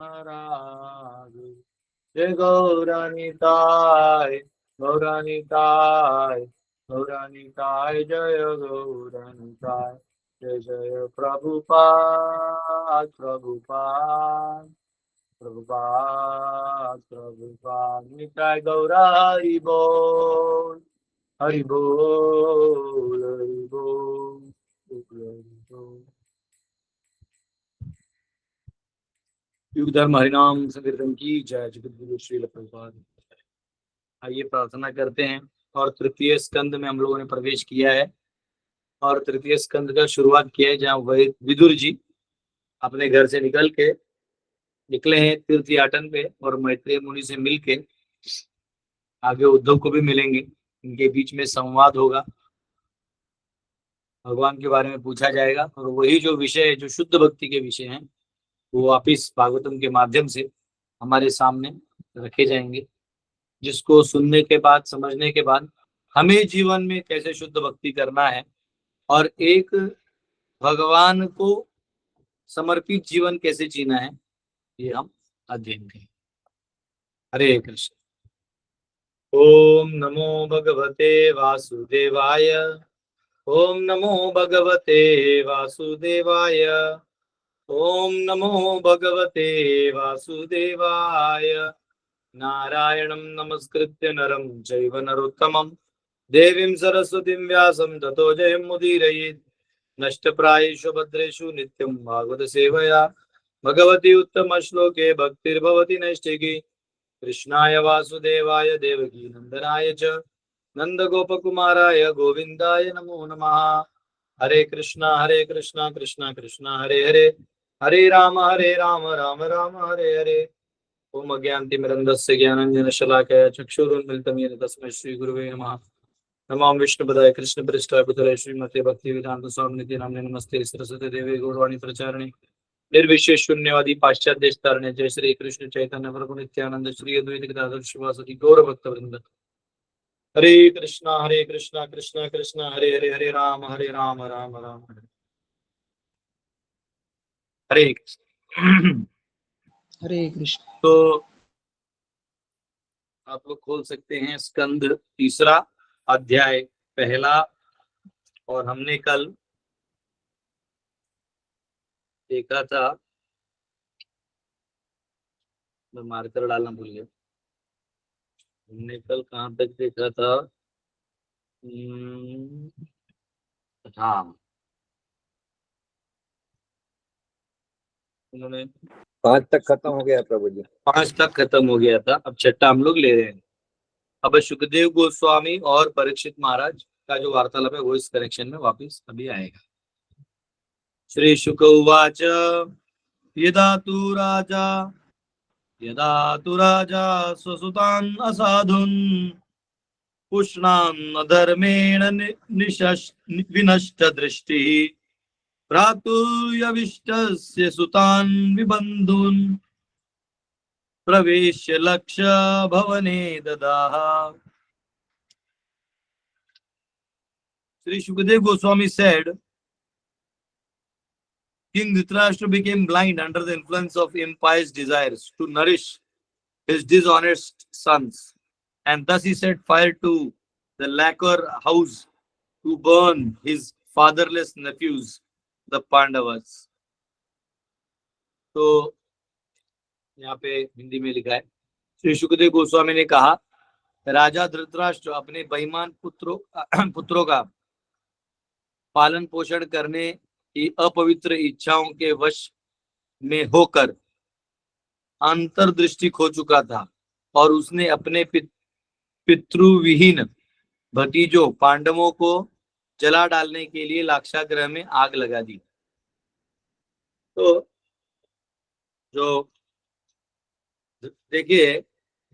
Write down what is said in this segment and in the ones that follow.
महाराज जय गौरानिताय गौरानिताय गौरानिताय जय गौरानिताय जय जय प्रभुपाद प्रभुपाद प्रभुपाद प्रभुपाद निताय गौरा हरि बोल हरि बोल हरि बोल हरि बोल। युग धर्म हरिनाम संकीर्तन की जय। जगतगुरु श्री प्रभुपाद। आइए प्रार्थना करते हैं। और तृतीय स्कंद में हम लोगों ने प्रवेश किया है और तृतीय स्कंद का शुरुआत किया है जहाँ विदुर जी अपने घर से निकले हैं तीर्थ याटन पे और मैत्रेय मुनि से मिलके आगे उद्धव को भी मिलेंगे। इनके बीच में संवाद होगा, भगवान के बारे में पूछा जाएगा और वही जो विषय है जो शुद्ध भक्ति के विषय हैं वो वापिस भागवतम के माध्यम से हमारे सामने रखे जाएंगे, जिसको सुनने के बाद समझने के बाद हमें जीवन में कैसे शुद्ध भक्ति करना है और एक भगवान को समर्पित जीवन कैसे जीना है ये हम अध्ययन करें। हरे कृष्ण। ओम नमो भगवते वासुदेवाय ओम नमो भगवते वासुदेवाय ओम नमो भगवते वासुदेवाय। नारायणं नमस्कृत्य नरं चैव नरोत्तमं देवीं सरस्वतीं व्यासं ततो जयमुदीरयेत्। नष्टप्रायेषु भद्रेषु नित्यं भागवत सेवया भगवती उत्तम श्लोके भक्तिर्भवति नैष्ठिकी। कृष्णाय वासुदेवाय देवकी नंदनाय च नंदगोपकुमाराय गोविन्दाय नमो नमः। हरे कृष्णा कृष्णा कृष्णा हरे हरे हरे राम राम राम हरे हरे। ओम अज्ञानतिमिरन्धस्य ज्ञानाञ्जनशलाकया चक्षुरुन्मिलितं येन तस्मै श्रीगुरुवे नमः। नमो विष्णुपदाय कृष्णप्रेष्ठाय भूतले श्रीमते भक्तिवेदांत स्वामिनिधि नाम्ने नमस्ते सरस्वती देवी गौरवाणी प्रचारिणे निर्विशेष शून्यवादी पाश्चात्य देश तारणे। जय श्री कृष्ण चैतन्य प्रभु नित्यानंद श्री अद्वैत गदाधर श्रीवासदि गौर भक्त वृंद। हरे कृष्णा कृष्णा कृष्णा हरे हरे हरे राम राम राम हरे हरे कृष्ण। हरे कृष्ण। तो आप लोग खोल सकते हैं स्कंद तीसरा अध्याय पहला। और हमने कल देखा था, मैं मार्कर डालना भूल गया, हमने कल कहाँ तक देखा था? हाँ, उन्होंने 5 तक खत्म हो गया प्रभु जी। 5 तक खत्म हो गया था। अब छठा हम लोग ले रहे हैं। अब सुखदेव गोस्वामी और परीक्षित महाराज का जो वार्तालाप है वो इस कनेक्शन में वापिस अभी आएगा। श्री शुक उवाच यदा तु राजा स्वसुतान् असाधुन् पुष्णान् धर्मेण विनष्ट दृष्टिः भ्रातुर्यविष्टस्य सुतान् विबन्धून् प्रवेश्य लक्ष्य भवने ददाह। Sri Shukdev Goswami said, King Dhritarashtra became blind under the influence of impious desires to nourish his dishonest sons, and thus he set fire to the lacquer house to burn his fatherless nephews, the Pandavas. तो यहाँ पे हिंदी में लिखा है, श्री शुकदेव गोस्वामी ने कहा, राजा धृतराष्ट्र अपने बेईमान पुत्रों का पालन पोषण करने की अपवित्र इच्छाओं के वश में होकर अंतर्दृष्टि खो चुका था और उसने अपने पितृविहीन भतीजों पांडवों को जला डालने के लिए लाक्षागृह में आग लगा दी। तो जो देखिए,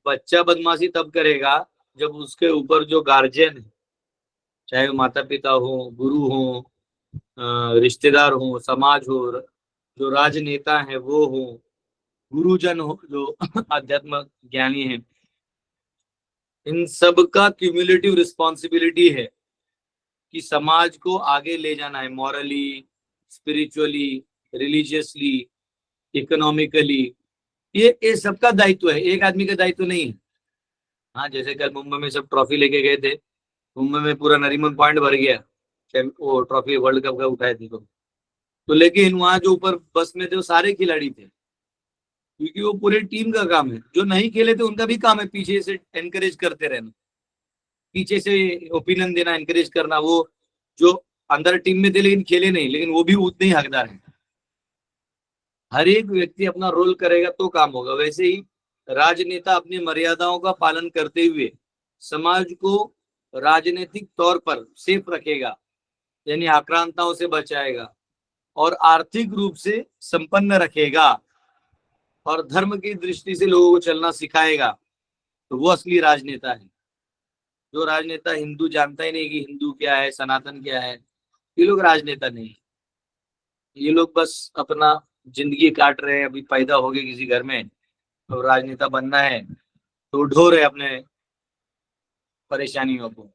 बच्चा बदमाशी तब करेगा जब उसके ऊपर जो गार्जियन है, चाहे वो माता पिता हो, गुरु हो, रिश्तेदार हो, समाज हो, जो राजनेता है वो हो, गुरुजन हो, जो आध्यात्म ज्ञानी है, इन सब का क्यूमुलेटिव रिस्पॉन्सिबिलिटी है कि समाज को आगे ले जाना है, मॉरली, स्पिरिचुअली, रिलीजियसली, इकोनॉमिकली। ये सबका दायित्व है, एक आदमी का दायित्व नहीं है। हाँ, जैसे कल मुंबई में सब ट्रॉफी लेके गए थे, मुंबई में पूरा नरीमन पॉइंट भर गया, वो ट्रॉफी वर्ल्ड कप का उठाए थे तो लेकिन वहां जो ऊपर बस में थे वो सारे खिलाड़ी थे, क्योंकि वो पूरे टीम का काम है। जो नहीं खेले थे उनका भी काम है पीछे से एनकरेज करते रहना, पीछे से ओपिनियन देना, एनकरेज करना। वो जो अंदर टीम में थे लेकिन खेले नहीं, लेकिन वो भी उतने ही हकदार हैं। हर एक व्यक्ति अपना रोल करेगा तो काम होगा। वैसे ही राजनेता अपनी मर्यादाओं का पालन करते हुए समाज को राजनीतिक तौर पर सेफ रखेगा, यानी आक्रांताओं से बचाएगा और आर्थिक रूप से संपन्न रखेगा और धर्म की दृष्टि से लोगों को चलना सिखाएगा, तो वो असली राजनेता है। जो राजनेता हिंदू जानता ही नहीं कि हिंदू क्या है, सनातन क्या है, ये लोग राजनेता नहीं है। ये लोग बस अपना जिंदगी काट रहे हैं। अभी पैदा हो गए किसी घर में तो राजनेता बनना है, तो ढो रहे अपने परेशानियों को।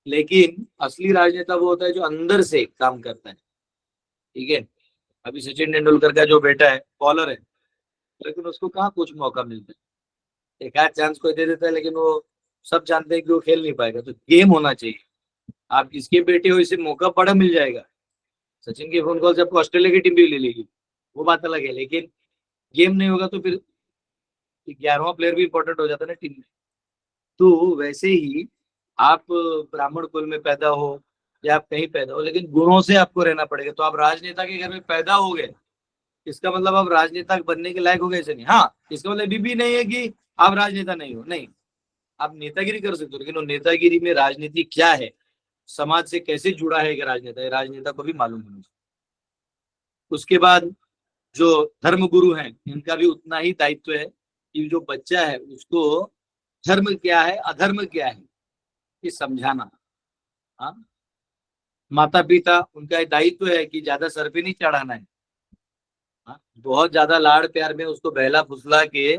लेकिन असली राजनेता वो होता है जो अंदर से काम करता है। ठीक है, अभी सचिन तेंदुलकर का जो बेटा है बॉलर है, लेकिन उसको कहाँ कुछ मौका मिलता है, एक आध चांस कोई दे देता है, लेकिन वो सब जानते हैं कि वो खेल नहीं पाएगा। तो गेम होना चाहिए। आप किसके बेटे हो, इसे मौका बड़ा मिल जाएगा। सचिन की फोन कॉल से आपको ऑस्ट्रेलिया की टीम भी ले लेगी, वो बात अलग है। लेकिन गेम नहीं होगा तो फिर 11वां प्लेयर भी इंपॉर्टेंट हो जाता है ना टीम में। तो वैसे ही आप ब्राह्मण कुल में पैदा हो या आप कहीं पैदा हो, लेकिन गुणों से आपको रहना पड़ेगा। तो आप राजनेता के घर में पैदा हो गए, इसका मतलब आप राजनेता बनने के लायक हो गए ऐसे नहीं। हाँ, इसका मतलब भी नहीं है कि आप राजनेता नहीं हो, नहीं, आप नेतागिरी कर सकते हो, लेकिन वो नेतागिरी में राजनीति क्या है, समाज से कैसे जुड़ा है एक राजनेता, ये राजनेता को भी मालूम होना चाहिए। उसके बाद जो धर्म गुरु हैं, इनका भी उतना ही दायित्व है कि जो बच्चा है उसको धर्म क्या है, अधर्म क्या है, ये समझाना। हाँ, माता पिता उनका दायित्व है कि ज्यादा सर पे नहीं चढ़ाना है। हाँ, बहुत ज्यादा लाड़ प्यार में उसको बहला फुसला के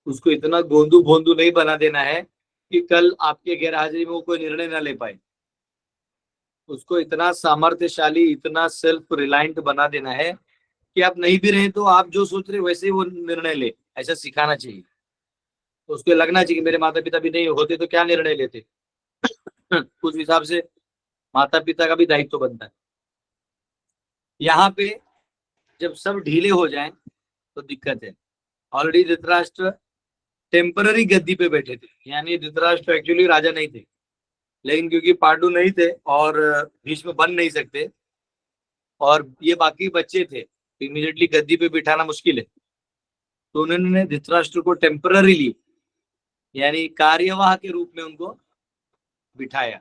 उसको इतना गोंदू भोंदू नहीं बना देना है कि कल आपके गैर हाजिरी में वो कोई निर्णय ना ले पाए। उसको इतना सामर्थ्यशाली, इतना सेल्फ रिलायंट बना देना है कि आप नहीं भी रहे तो आप जो सोच रहे वैसे ही वो निर्णय ले, ऐसा सिखाना चाहिए। तो उसको लगना चाहिए कि मेरे माता पिता भी नहीं होते तो क्या निर्णय लेते। उस हिसाब से माता पिता का भी दायित्व बनता है। यहाँ पे जब सब ढीले हो जाएं तो दिक्कत है। ऑलरेडी धृतराष्ट्र टेम्पररी गद्दी पे बैठे थे, यानी धृतराष्ट्र एक्चुअली राजा नहीं थे, लेकिन क्योंकि पांडु नहीं थे और भीष्म बन नहीं सकते और ये बाकी बच्चे थे, इमीडिएटली गद्दी पे बिठाना मुश्किल है, तो उन्होंने धृतराष्ट्र को टेम्पररीली यानी कार्यवाह के रूप में उनको बिठाया।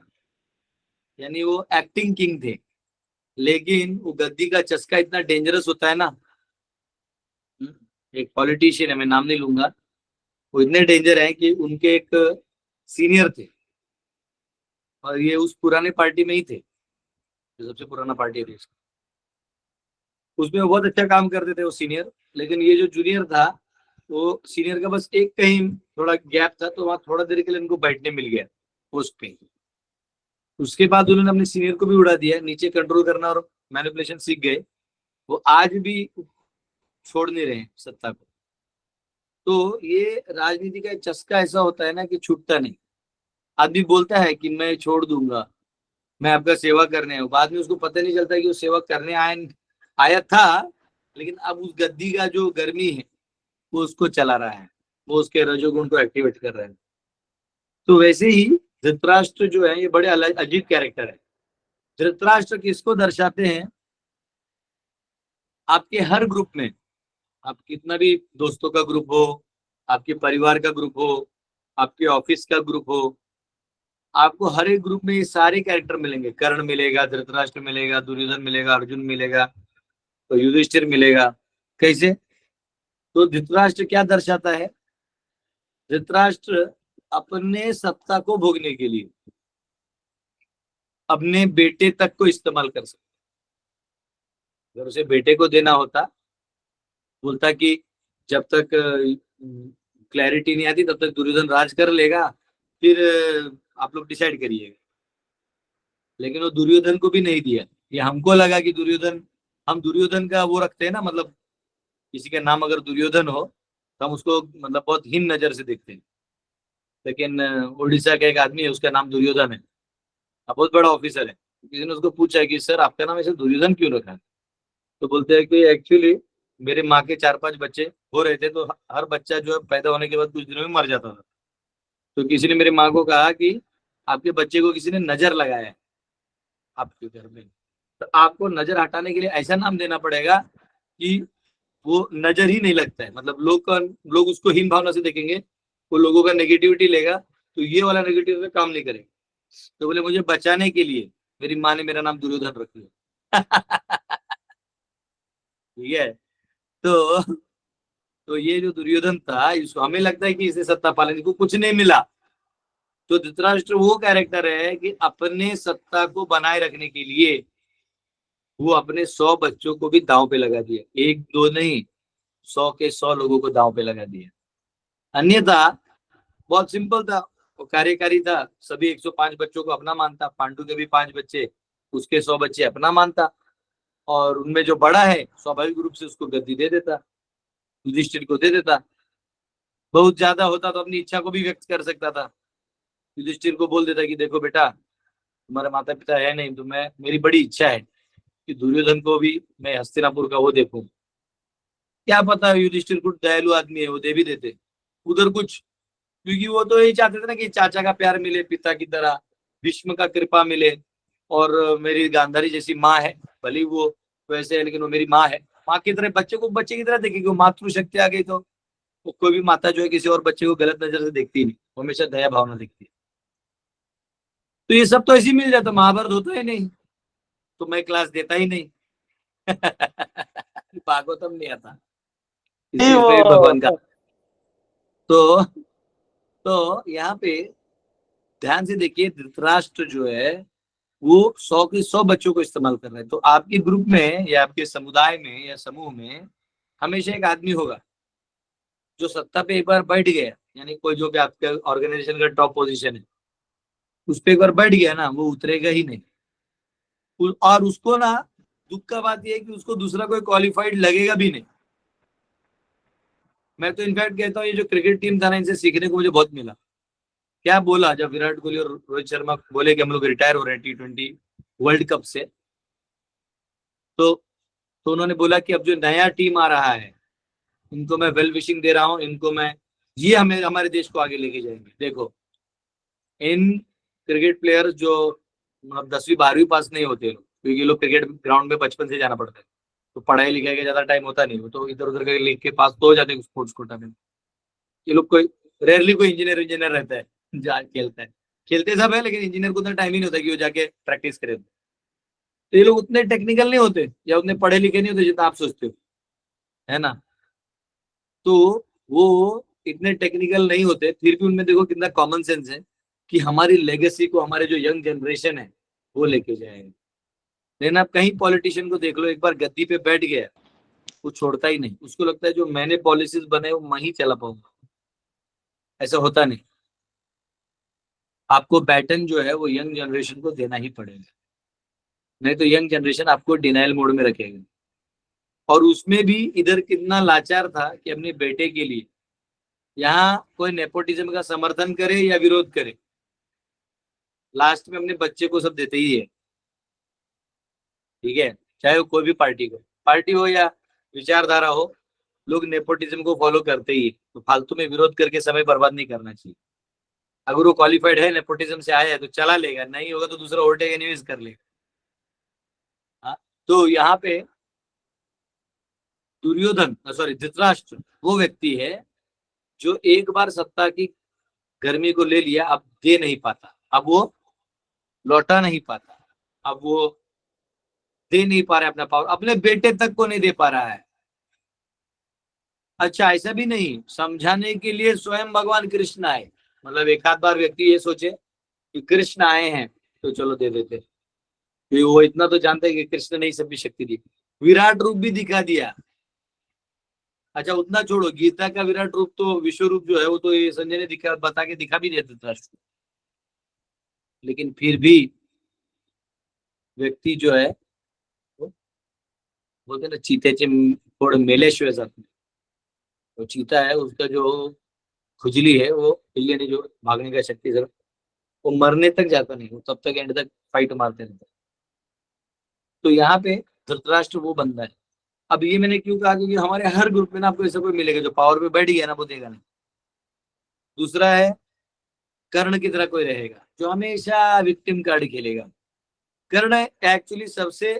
यानी वो एक्टिंग किंग थे, लेकिन वो गद्दी का चस्का इतना डेंजरस होता है ना। एक पॉलिटिशियन है, मैं नाम नहीं लूंगा, वो इतने डेंजर है कि उनके एक सीनियर थे और ये उस पुराने पार्टी में ही थे, जो सबसे पुराना पार्टी है देश, उसमें वो बहुत अच्छा काम करते थे वो सीनियर। लेकिन ये जो जूनियर था, वो सीनियर का बस एक कहीं थोड़ा गैप था, तो वहां थोड़ा देर के लिए इनको बैठने मिल गया पोस्ट पे। उसके बाद उन्होंने अपने सीनियर को भी उड़ा दिया, नीचे कंट्रोल करना और मैनिपुलेशन सीख गए। वो आज भी छोड़ नहीं रहे सत्ता को। तो ये राजनीति का एक चस्का ऐसा होता है ना कि छूटता नहीं। आदमी बोलता है कि मैं छोड़ दूंगा, मैं आपका सेवा करने हूँ, बाद में उसको पता नहीं चलता कि वो सेवा करने आया था, लेकिन अब उस गद्दी का जो गर्मी है वो उसको चला रहा है, वो उसके रजोगुण को एक्टिवेट कर रहा है। तो वैसे ही धृतराष्ट्र जो है ये बड़े अजीब कैरेक्टर है। धृतराष्ट्र किसको दर्शाते हैं? आपके हर ग्रुप में, आप कितना भी दोस्तों का ग्रुप हो, आपके परिवार का ग्रुप हो, आपके ऑफिस का ग्रुप हो, आपको हर एक ग्रुप में ये सारे कैरेक्टर मिलेंगे। कर्ण मिलेगा, धृतराष्ट्र मिलेगा, दुर्योधन मिलेगा, अर्जुन मिलेगा, तो युधिष्ठिर मिलेगा। कैसे? तो धृतराष्ट्र क्या दर्शाता है? धृतराष्ट्र अपने सत्ता को भोगने के लिए अपने बेटे तक को इस्तेमाल कर सकता। अगर उसे बेटे को देना होता, बोलता कि जब तक क्लैरिटी नहीं आती तब तक दुर्योधन राज कर लेगा, फिर आप लोग डिसाइड करिएगा। लेकिन वो दुर्योधन को भी नहीं दिया। ये हमको लगा कि दुर्योधन, हम दुर्योधन का वो रखते हैं ना, मतलब किसी का नाम अगर दुर्योधन हो तो हम उसको मतलब बहुत हीन नजर से देखते हैं। लेकिन उड़ीसा का एक आदमी है, उसका नाम दुर्योधन है, अब बहुत बड़ा ऑफिसर है। किसी ने उसको पूछा कि सर आपका नाम ऐसे दुर्योधन क्यों रखा है? तो बोलते हैं कि एक्चुअली मेरे माँ के 4-5 बच्चे हो रहे थे, तो हर बच्चा जो है पैदा होने के बाद कुछ दिनों में मर जाता था। तो किसी ने मेरी माँ को कहा कि आपके बच्चे को किसी ने नजर लगाया है आपके घर में, तो आपको नजर हटाने के लिए ऐसा नाम देना पड़ेगा कि वो नजर ही नहीं लगता है, मतलब लोग उसको हीन भावना से देखेंगे, वो लोगों का नेगेटिविटी लेगा, तो ये वाला नेगेटिव में काम नहीं करेगा। तो बोले मुझे बचाने के लिए मेरी माँ ने मेरा नाम दुर्योधन रख लिया। ठीक है। तो ये जो दुर्योधन था, इसको हमें लगता है कि इसे सत्ता पालन को कुछ नहीं मिला। तो धृतराष्ट्र वो कैरेक्टर है कि अपने सत्ता को बनाए रखने के लिए वो अपने 100 बच्चों को भी दांव पे लगा दिया, एक दो नहीं, 100 के 100 लोगों को दांव पे लगा दिया। अन्यथा बहुत सिंपल था, वो कार्यकारी था, सभी 105 बच्चों को अपना मानता, पांडु के भी 5 बच्चे, उसके 100 बच्चे अपना मानता, और उनमें जो बड़ा है स्वाभाविक रूप से उसको गद्दी दे देता, युधिष्ठिर को दे देता। बहुत ज्यादा होता तो अपनी इच्छा को भी व्यक्त कर सकता था, युधिष्ठिर को बोल देता कि देखो बेटा, तुम्हारे माता पिता है नहीं, तो मैं, मेरी बड़ी इच्छा है कि दुर्योधन को भी मैं हस्तिनापुर का वो देखूं। क्या पता युधिष्ठिर कुछ दयालु आदमी है, वो दे भी देते उधर कुछ, क्योंकि वो तो यही चाहते थे ना कि चाचा का प्यार मिले पिता की तरह, भीष्म का कृपा मिले, और मेरी गांधारी जैसी माँ है, भले ही वो वैसे है लेकिन वो मेरी माँ है, माँ की तरह बच्चे को बच्चे की तरह देखेगी, वो मातृशक्ति आ गई तो वो कोई भी माता जो है किसी और बच्चे को गलत नजर से देखती नहीं, वो हमेशा दया भावना देखती है। तो ये सब तो ऐसे ही मिल जाता, महाभारत होता ही नहीं तो मैं क्लास देता ही नहीं। भागवतम नहीं आता, नहीं इसमें भी भगवान का। वो तो यहाँ पे ध्यान से देखिए, धृतराष्ट्र जो है वो 100 के 100 बच्चों को इस्तेमाल कर रहे हैं। तो आपके ग्रुप में या आपके समुदाय में या समूह में हमेशा एक आदमी होगा जो सत्ता पे एक बार बैठ गया, यानी कोई जो भी आपके ऑर्गेनाइजेशन का टॉप पोजीशन है उस पे एक बार बैठ गया ना, वो उतरेगा ही नहीं। और उसको ना, दुख का बात यह है कि उसको दूसरा कोई क्वालिफाइड लगेगा भी नहीं। मैं तो इनफैक्ट कहता हूँ ये जो क्रिकेट टीम था ना, इनसे सीखने को मुझे बहुत मिला। क्या बोला जब विराट कोहली और रोहित शर्मा बोले कि हम लोग रिटायर हो रहे हैं T20 वर्ल्ड कप से, तो उन्होंने बोला कि अब जो नया टीम आ रहा है इनको मैं वेल विशिंग दे रहा हूँ, इनको मैं, ये हमें हमारे देश को आगे लेके जाएंगे। देखो, इन क्रिकेट प्लेयर्स जो मतलब 10वीं 12वीं पास नहीं होते लोग, क्योंकि लोग क्रिकेट ग्राउंड में बचपन से जाना पड़ता है, तो पढ़ाई लिखाई का ज्यादा टाइम होता नहीं, वो तो इधर उधर के लिख के पास तो हो जाते हैं स्पोर्ट्स कोटा में। ये लोग कोई रेयरली कोई इंजीनियर इंजीनियर रहता है जा खेलता है, खेलते सब है लेकिन इंजीनियर को उतना टाइम ही नहीं होता कि वो जाके प्रैक्टिस करे। तो ये लोग उतने टेक्निकल नहीं होते या उतने पढ़े लिखे नहीं होते जितना आप सोचते हो, है ना। तो वो इतने टेक्निकल नहीं होते, फिर भी उनमें देखो कितना कॉमन सेंस है कि हमारी लेगेसी को हमारे जो यंग जनरेशन है वो लेके जाएंगे। लेकिन आप कहीं पॉलिटिशियन को देख लो, एक बार गद्दी पे बैठ गया वो छोड़ता ही नहीं, उसको लगता है जो मैंने पॉलिसीज बनाए वो मैं ही चला पाऊंगा। ऐसा होता नहीं, आपको बैटन जो है वो यंग जनरेशन को देना ही पड़ेगा, नहीं तो यंग जनरेशन आपको डिनाइल मोड में रखेगा। और उसमें भी इधर कितना लाचार था कि अपने बेटे के लिए यहाँ कोई नेपोटिज्म का समर्थन करे या विरोध करे, लास्ट में अपने बच्चे को सब देते ही है। ठीक है, चाहे वो कोई भी पार्टी हो या विचारधारा हो, लोग नेपोटिज्म को फॉलो करते ही है। तो फालतू में विरोध करके समय बर्बाद नहीं करना चाहिए। अगर वो क्वालिफाइड है, नेपोटिज्म से आया है तो चला लेगा, नहीं होगा तो दूसरा ओवरटेक एनीवेज कर लेगा। हाँ? तो यहाँ पे दुर्योधन, सॉरी धृतराष्ट्र, वो व्यक्ति है जो एक बार सत्ता की गर्मी को ले लिया, अब दे नहीं पाता, अब वो लौटा नहीं पाता, अब वो दे नहीं पा रहा है अपना पावर, अपने बेटे तक को नहीं दे पा रहा है। अच्छा, ऐसा भी नहीं, समझाने के लिए स्वयं भगवान कृष्ण आए, मतलब एक आध बार व्यक्ति ये सोचे कि कृष्ण आए हैं तो चलो दे देते, क्योंकि वो इतना तो जानते हैं कि कृष्ण ने ही सब भी शक्ति दी, विराट रूप भी दिखा दिया। अच्छा उतना छोड़ो, गीता का विराट रूप तो विश्व रूप जो है वो तो ये संजय ने दिखा, बता के दिखा भी देता था, लेकिन फिर भी व्यक्ति जो है वो बोलते ना चीते फोड़ मेले शिवाय जात नाही. वो चीता है, उसका जो खुजली है वो हिलने जो भागने का शक्ति जरा, वो मरने तक जाता नहीं, वो तब तक एंड तक फाइट मारते रहता है। तो यहाँ पे धृतराष्ट्र वो बंदा है। अब ये मैंने क्यों कहा, क्योंकि हमारे हर ग्रुप में ना आपको ऐसा कोई मिलेगा जो पावर पे बैठ गया ना, वो देगा नहीं। दूसरा है कर्ण की तरह कोई रहेगा जो हमेशा विक्टिम कार्ड खेलेगा। कर्ण एक्चुअली सबसे,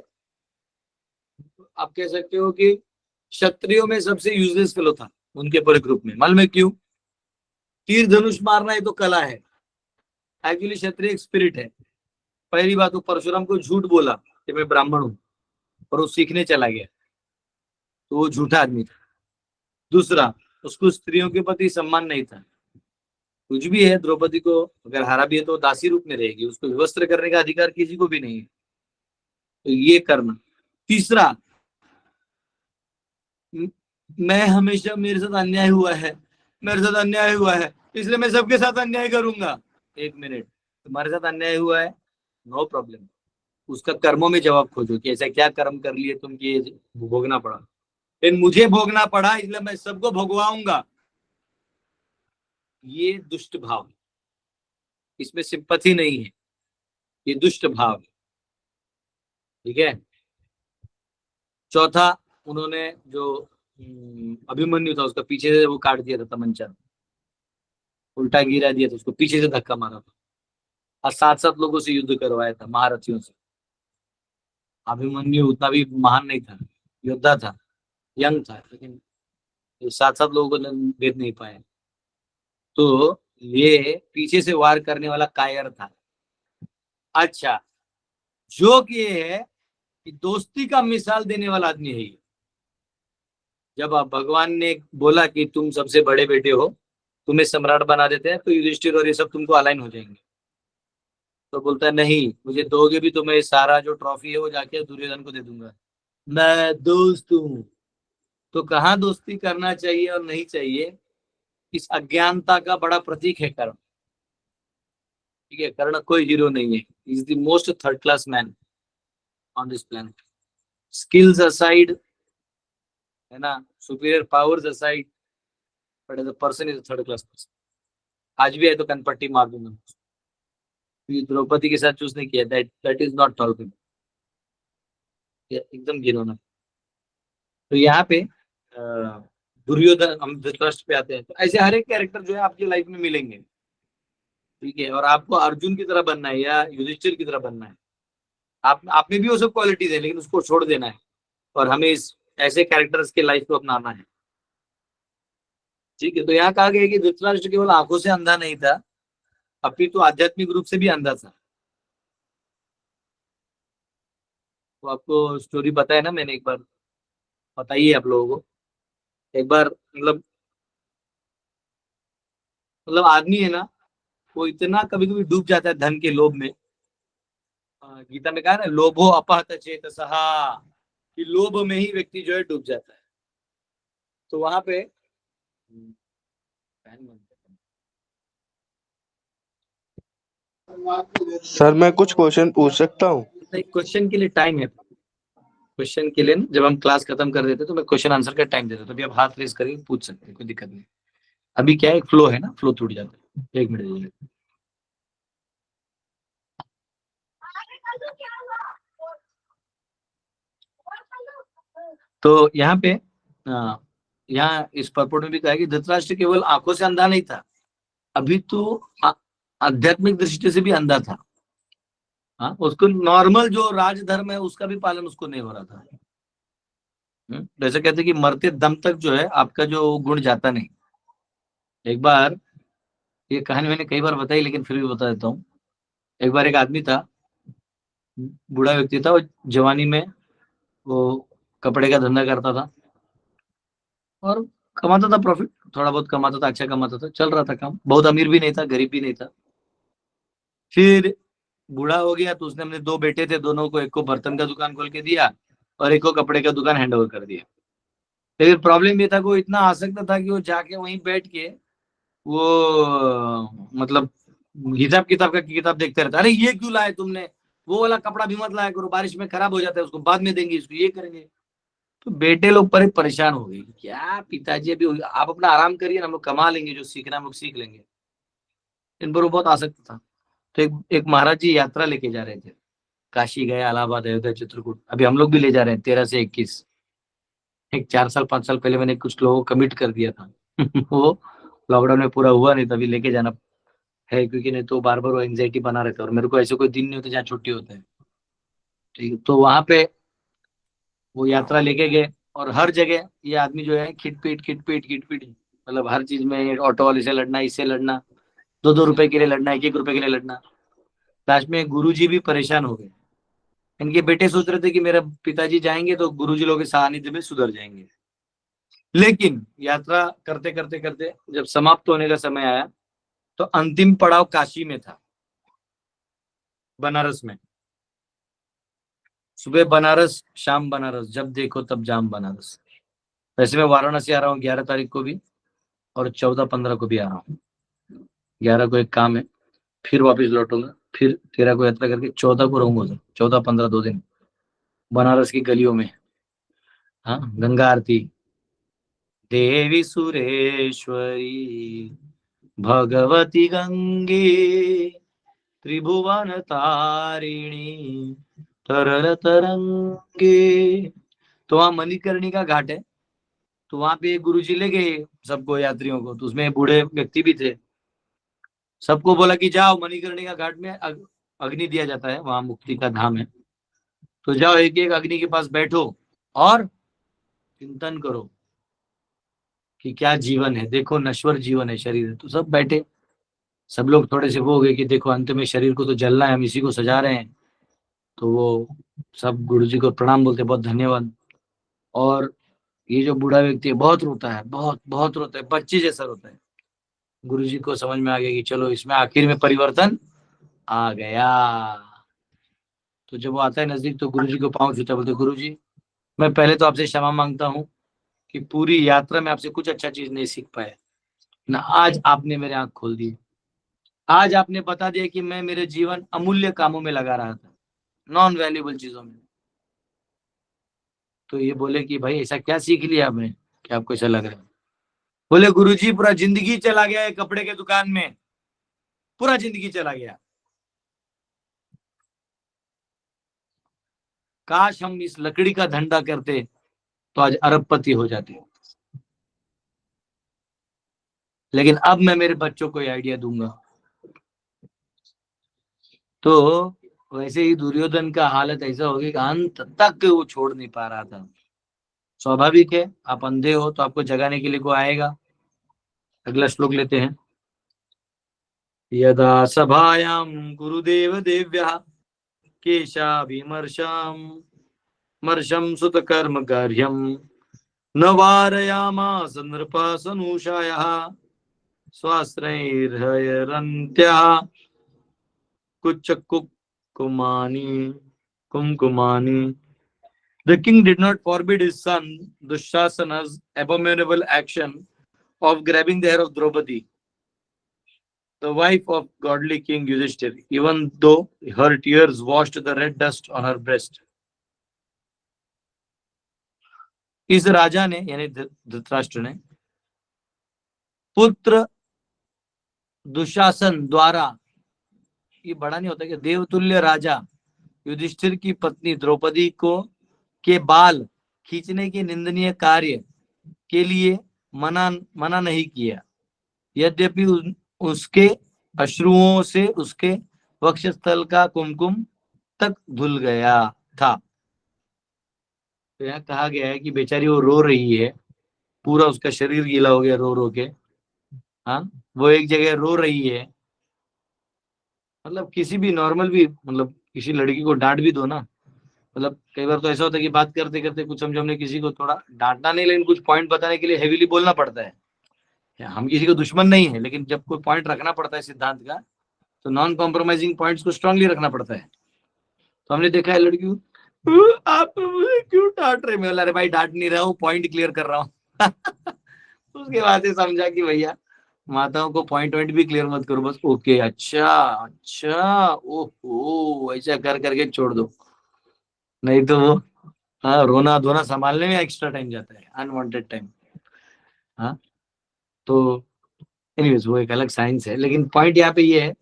आप कह सकते हो कि क्षत्रियों में सबसे यूजलेस फेलो था उनके पूरे ग्रुप में। मालूम है क्यों? तीर धनुष मारना ये तो कला है, एक्चुअली क्षत्रिय एक स्पिरिट है। पहली बात, वो परशुराम को झूठ बोला कि मैं ब्राह्मण हूं, और वो सीखने चला गया, तो वो झूठा आदमी था। दूसरा, उसको स्त्रियों के प्रति सम्मान नहीं था। कुछ भी है, द्रौपदी को अगर हारा भी है तो दासी रूप में रहेगी, उसको विवस्त्र करने का अधिकार किसी को भी नहीं है। तो ये करना। तीसरा, मैं हमेशा, मेरे साथ अन्याय हुआ है, मेरे साथ अन्याय हुआ है, इसलिए मैं सबके साथ अन्याय करूंगा। एक मिनट, तुम्हारे साथ अन्याय हुआ है, नो प्रॉब्लम, उसका कर्मों में जवाब खोजो कि ऐसा क्या कर्म कर लिए तुम कि ये भोगना पड़ा। लेकिन मुझे भोगना पड़ा इसलिए मैं सबको भोगवाऊंगा, ये दुष्ट भाव, इसमें सिंपैथी नहीं है, ये दुष्ट भाव। ठीक है। चौथा, उन्होंने जो अभिमन्यु था उसका पीछे से वो काट दिया था, तमंचा उल्टा गिरा दिया था, उसको पीछे से धक्का मारा था, और 7-7 लोगों से युद्ध करवाया था, महारथियों से। अभिमन्यु उतना भी महान नहीं था, योद्धा था, यंग था, लेकिन 7-7 लोगों को भेद नहीं पाया। तो ये पीछे से वार करने वाला कायर था। अच्छा, जो कि ये है कि दोस्ती का मिसाल देने वाला आदमी है ये। जब आप भगवान ने बोला कि तुम सबसे बड़े बेटे हो, तुम्हें सम्राट बना देते हैं, तो युधिष्ठिर और ये सब तुमको अलाइन हो जाएंगे। तो बोलता है नहीं, मुझे दोगे भी तो मैं सारा जो ट्रॉफी है वो जाके दुर्योधन को दे दूंगा, मैं दोस्त हूँ। तो कहाँ दोस्ती करना चाहिए और नहीं चाहिए, इस अज्ञानता का बड़ा प्रतीक है कर्ण। ठीक है, कर्ण कोई हीरो नहीं है, is the most third class man on this planet. Skills aside, है ना, superior powers aside, but as a person is third class person. आज भी है तो कनपट्टी मार दूंगा। द्रौपदी के साथ चूज नहीं किया, दैट इज नॉट टॉलरेबल, एकदम घिनौना। तो यहाँ पे दुर्योधन, हम धृतराष्ट्र पे आते हैं, तो ऐसे हर एक कैरेक्टर जो है आपकी लाइफ में मिलेंगे। ठीक है, और आपको अर्जुन की तरह बनना है या युधिष्ठिर की तरह बनना है। आप में भी वो सब क्वालिटीज है, लेकिन उसको छोड़ देना है, और हमें इस ऐसे कैरेक्टर्स के लाइफ को अपनाना है। ठीक है, तो यहाँ कहा गया कि धृतराष्ट्र केवल आंखों से अंधा नहीं था, अपितु आध्यात्मिक रूप से भी अंधा था। तो आपको स्टोरी पता है ना, मैंने एक बार बताइए आप लोगों को। एक बार मतलब आदमी है ना, वो इतना कभी कभी डूब जाता है धन के लोभ में। गीता में कहा ना, लोभो अपहत चेतसः, कि लोभ में ही व्यक्ति जो है डूब जाता है। तो वहां पे सर मैं कुछ क्वेश्चन पूछ सकता हूँ? क्वेश्चन के लिए टाइम है, क्वेश्चन के लिए ना, जब हम क्लास खत्म कर देते तो मैं क्वेश्चन आंसर का टाइम देता, तो अभी आप हाथ रेस करके पूछ सकते हैं, कोई दिक्कत नहीं। अभी क्या है, एक फ्लो है ना, फ्लो टूट जाता है। 1 मिनट दीजिए। तो यहाँ पे यहाँ इस परपोर्ट में भी कहा है कि धृतराष्ट्र केवल आंखों से अंधा नहीं था, अभी तो आध्यात्मिक दृष्टि से भी अंधा था। हाँ, उसको नॉर्मल जो राजधर्म है उसका भी पालन उसको नहीं हो रहा था। जैसे कहते हैं कि मरते दम तक जो है आपका जो गुण जाता नहीं। एक बार, ये कहानी मैंने कई बार बताई लेकिन फिर भी बता देता हूँ। एक बार एक आदमी था, बूढ़ा व्यक्ति था, वो जवानी में वो कपड़े का धंधा करता था और कमाता था प्रॉफिट, थोड़ा बहुत कमाता था, अच्छा कमाता था, चल रहा था काम, बहुत अमीर भी नहीं था, गरीब भी नहीं था। फिर बूढ़ा हो गया तो उसने अपने 2 बेटे थे, दोनों को, एक को बर्तन का दुकान खोल के दिया और एक को कपड़े का दुकान हैंड ओवर कर दिया। लेकिन प्रॉब्लम ये था कि वो इतना आसक्त था कि वो जाके वहीं बैठ के वो मतलब हिसाब किताब का किताब देखते रहता, अरे ये क्यों लाए तुमने, वो वाला कपड़ा भी मत लाया करो, बारिश में खराब हो जाता है, उसको बाद में देंगे, इसको ये करेंगे। तो बेटे लोग परेशान हो गए, क्या पिताजी अभी आप अपना आराम करिए ना, हम लोग कमा लेंगे, जो सीखना हम लोग सीख लेंगे। इन पर वो बहुत आसक्त था। तो एक महाराज जी यात्रा लेके जा रहे थे, काशी गए, इलाहाबाद, अयोध्या, चित्रकूट। अभी हम लोग भी ले जा रहे हैं 13 से 21। एक 4 साल 5 साल पहले मैंने कुछ लोगों को कमिट कर दिया था वो लॉकडाउन में पूरा हुआ नहीं, तभी लेके जाना है, क्योंकि नहीं तो बार बार वो एंग्जाइटी बना रहता है, और मेरे को ऐसे कोई दिन नहीं होता जहाँ छुट्टी होता है। ठीक है, तो वहां पे वो यात्रा लेके गए, और हर जगह ये आदमी जो है खिटपीट खिटपीट खिटपीट, मतलब हर चीज में ऑटो वाले से लड़ना, इससे लड़ना, 2-2 रुपए के लिए लड़ना, 1-1 रुपए के लिए लड़ना। लास्ट में गुरुजी भी परेशान हो गए। इनके बेटे सोच रहे थे कि मेरे पिताजी जाएंगे तो गुरुजी लोग के सानिध्य में सुधर जाएंगे। लेकिन यात्रा करते करते करते जब समाप्त होने का समय आया, तो अंतिम पड़ाव काशी में था, बनारस में। सुबह बनारस, शाम बनारस, जब देखो तब जाम बनारस। वैसे मैं वाराणसी आ रहा हूँ 11 तारीख को भी, और 14-15 को भी आ रहा हूँ। 11 को एक काम है, फिर वापस लौटूंगा, फिर 13 को यात्रा करके 14 को रहूंगा उधर, 14-15 2 दिन बनारस की गलियों में। हाँ, गंगा आरती, देवी सुरेश्वरी भगवती गंगे त्रिभुवन तारिणी तरल तरंगे। तो वहां मणिकर्णिका घाट है, तो वहां पे गुरुजी ले गए सबको, यात्रियों को। तो उसमें बूढ़े व्यक्ति भी थे। सबको बोला कि जाओ मणिकर्णिका घाट में अग्नि दिया जाता है, वहां मुक्ति का धाम है। तो जाओ एक एक अग्नि के पास बैठो और चिंतन करो कि क्या जीवन है, देखो नश्वर जीवन है, शरीर है। तो सब बैठे, सब लोग थोड़े से वो हो गए कि देखो अंत में शरीर को तो जलना है, हम इसी को सजा रहे हैं। तो वो सब गुरुजी को प्रणाम बोलते, बहुत धन्यवाद। और ये जो बूढ़ा व्यक्ति है बहुत रोता है, बहुत बहुत रोता है, बच्चे जैसा रोता है। गुरुजी को समझ में आ गया कि चलो इसमें आखिर में परिवर्तन आ गया। तो जब वो आता है नजदीक, तो गुरुजी को पांव छूता, बोलते गुरुजी मैं पहले तो आपसे क्षमा मांगता हूँ कि पूरी यात्रा में आपसे कुछ अच्छा चीज नहीं सीख पाया ना। आज आपने मेरे आंख खोल दी, आज आपने बता दिया कि मैं मेरे जीवन अमूल्य कामों में लगा रहा था, नॉन वैल्यूएबल चीजों में। तो ये बोले कि भाई ऐसा क्या सीख लिया आपने कि आपको ऐसा लग रहा है? बोले गुरुजी पूरा जिंदगी चला गया है कपड़े के दुकान में, पूरा जिंदगी चला गया। काश हम इस लकड़ी का धंधा करते तो आज अरबपति हो जाते। लेकिन अब मैं मेरे बच्चों को ये आइडिया दूंगा। तो वैसे ही दुर्योधन का हालत ऐसा होगी कि अंत तक वो छोड़ नहीं पा रहा था। स्वाभाविक है, आप अंधे हो तो आपको जगाने के लिए कोई आएगा। अगला श्लोक लेते हैं। यदा सभायां गुरुदेव देव्यः केशाभिमर्शं मर्शं सुतकर्म कार्यं न वारयामास नृपासनूषायः स्वाश्रैर्हयरन्त्याः कुम्कुमानि. The king did not forbid his son Dushasana's abominable action of grabbing the hair of Draupadi, the wife of godly king Yudhishthir, even though her tears washed the red dust on her breast. इस राजा ने यानी धृतराष्ट्र ने पुत्र दुशासन द्वारा, ये बड़ा नहीं होता कि देवतुल्य राजा युधिष्ठिर की पत्नी द्रौपदी को के बाल खींचने के निंदनीय कार्य के लिए मना नहीं किया, यद्यपि उसके अश्रुओं से उसके वक्षस्थल का कुमकुम तक धुल गया था। तो यहाँ कहा गया है कि बेचारी वो रो रही है, पूरा उसका शरीर गीला हो गया रो रो के। हाँ, वो एक जगह रो रही है। मतलब किसी भी नॉर्मल भी, मतलब किसी लड़की को डांट भी दो ना, मतलब कई बार तो ऐसा होता है कि बात करते करते कुछ समझो, हमने किसी को थोड़ा डांटना नहीं, लेकिन कुछ पॉइंट बताने के लिए हेवीली बोलना पड़ता है। हम किसी को दुश्मन नहीं है, लेकिन जब कोई पॉइंट रखना पड़ता है सिद्धांत का, तो नॉन कॉम्प्रोमाइजिंग पॉइंट्स को स्ट्रांगली रखना पड़ता है। तो हमने देखा है लड़की आप मुझे क्यों डांट रहे? मैं बोला अरे भाई डांट नहीं रहा हूँ, पॉइंट क्लियर कर रहा हूँ उसके बाद से समझा कि भैया माताओं को पॉइंट भी क्लियर मत करो, बस ओके अच्छा अच्छा ओहो ऐसा कर करके छोड़ दो, नहीं तो वो हाँ, रोना धोना संभालने में एक्स्ट्रा टाइम जाता है, अनवांटेड टाइम। हाँ, तो एनीवेज वो एक अलग साइंस है, लेकिन पॉइंट यहाँ पे ये है,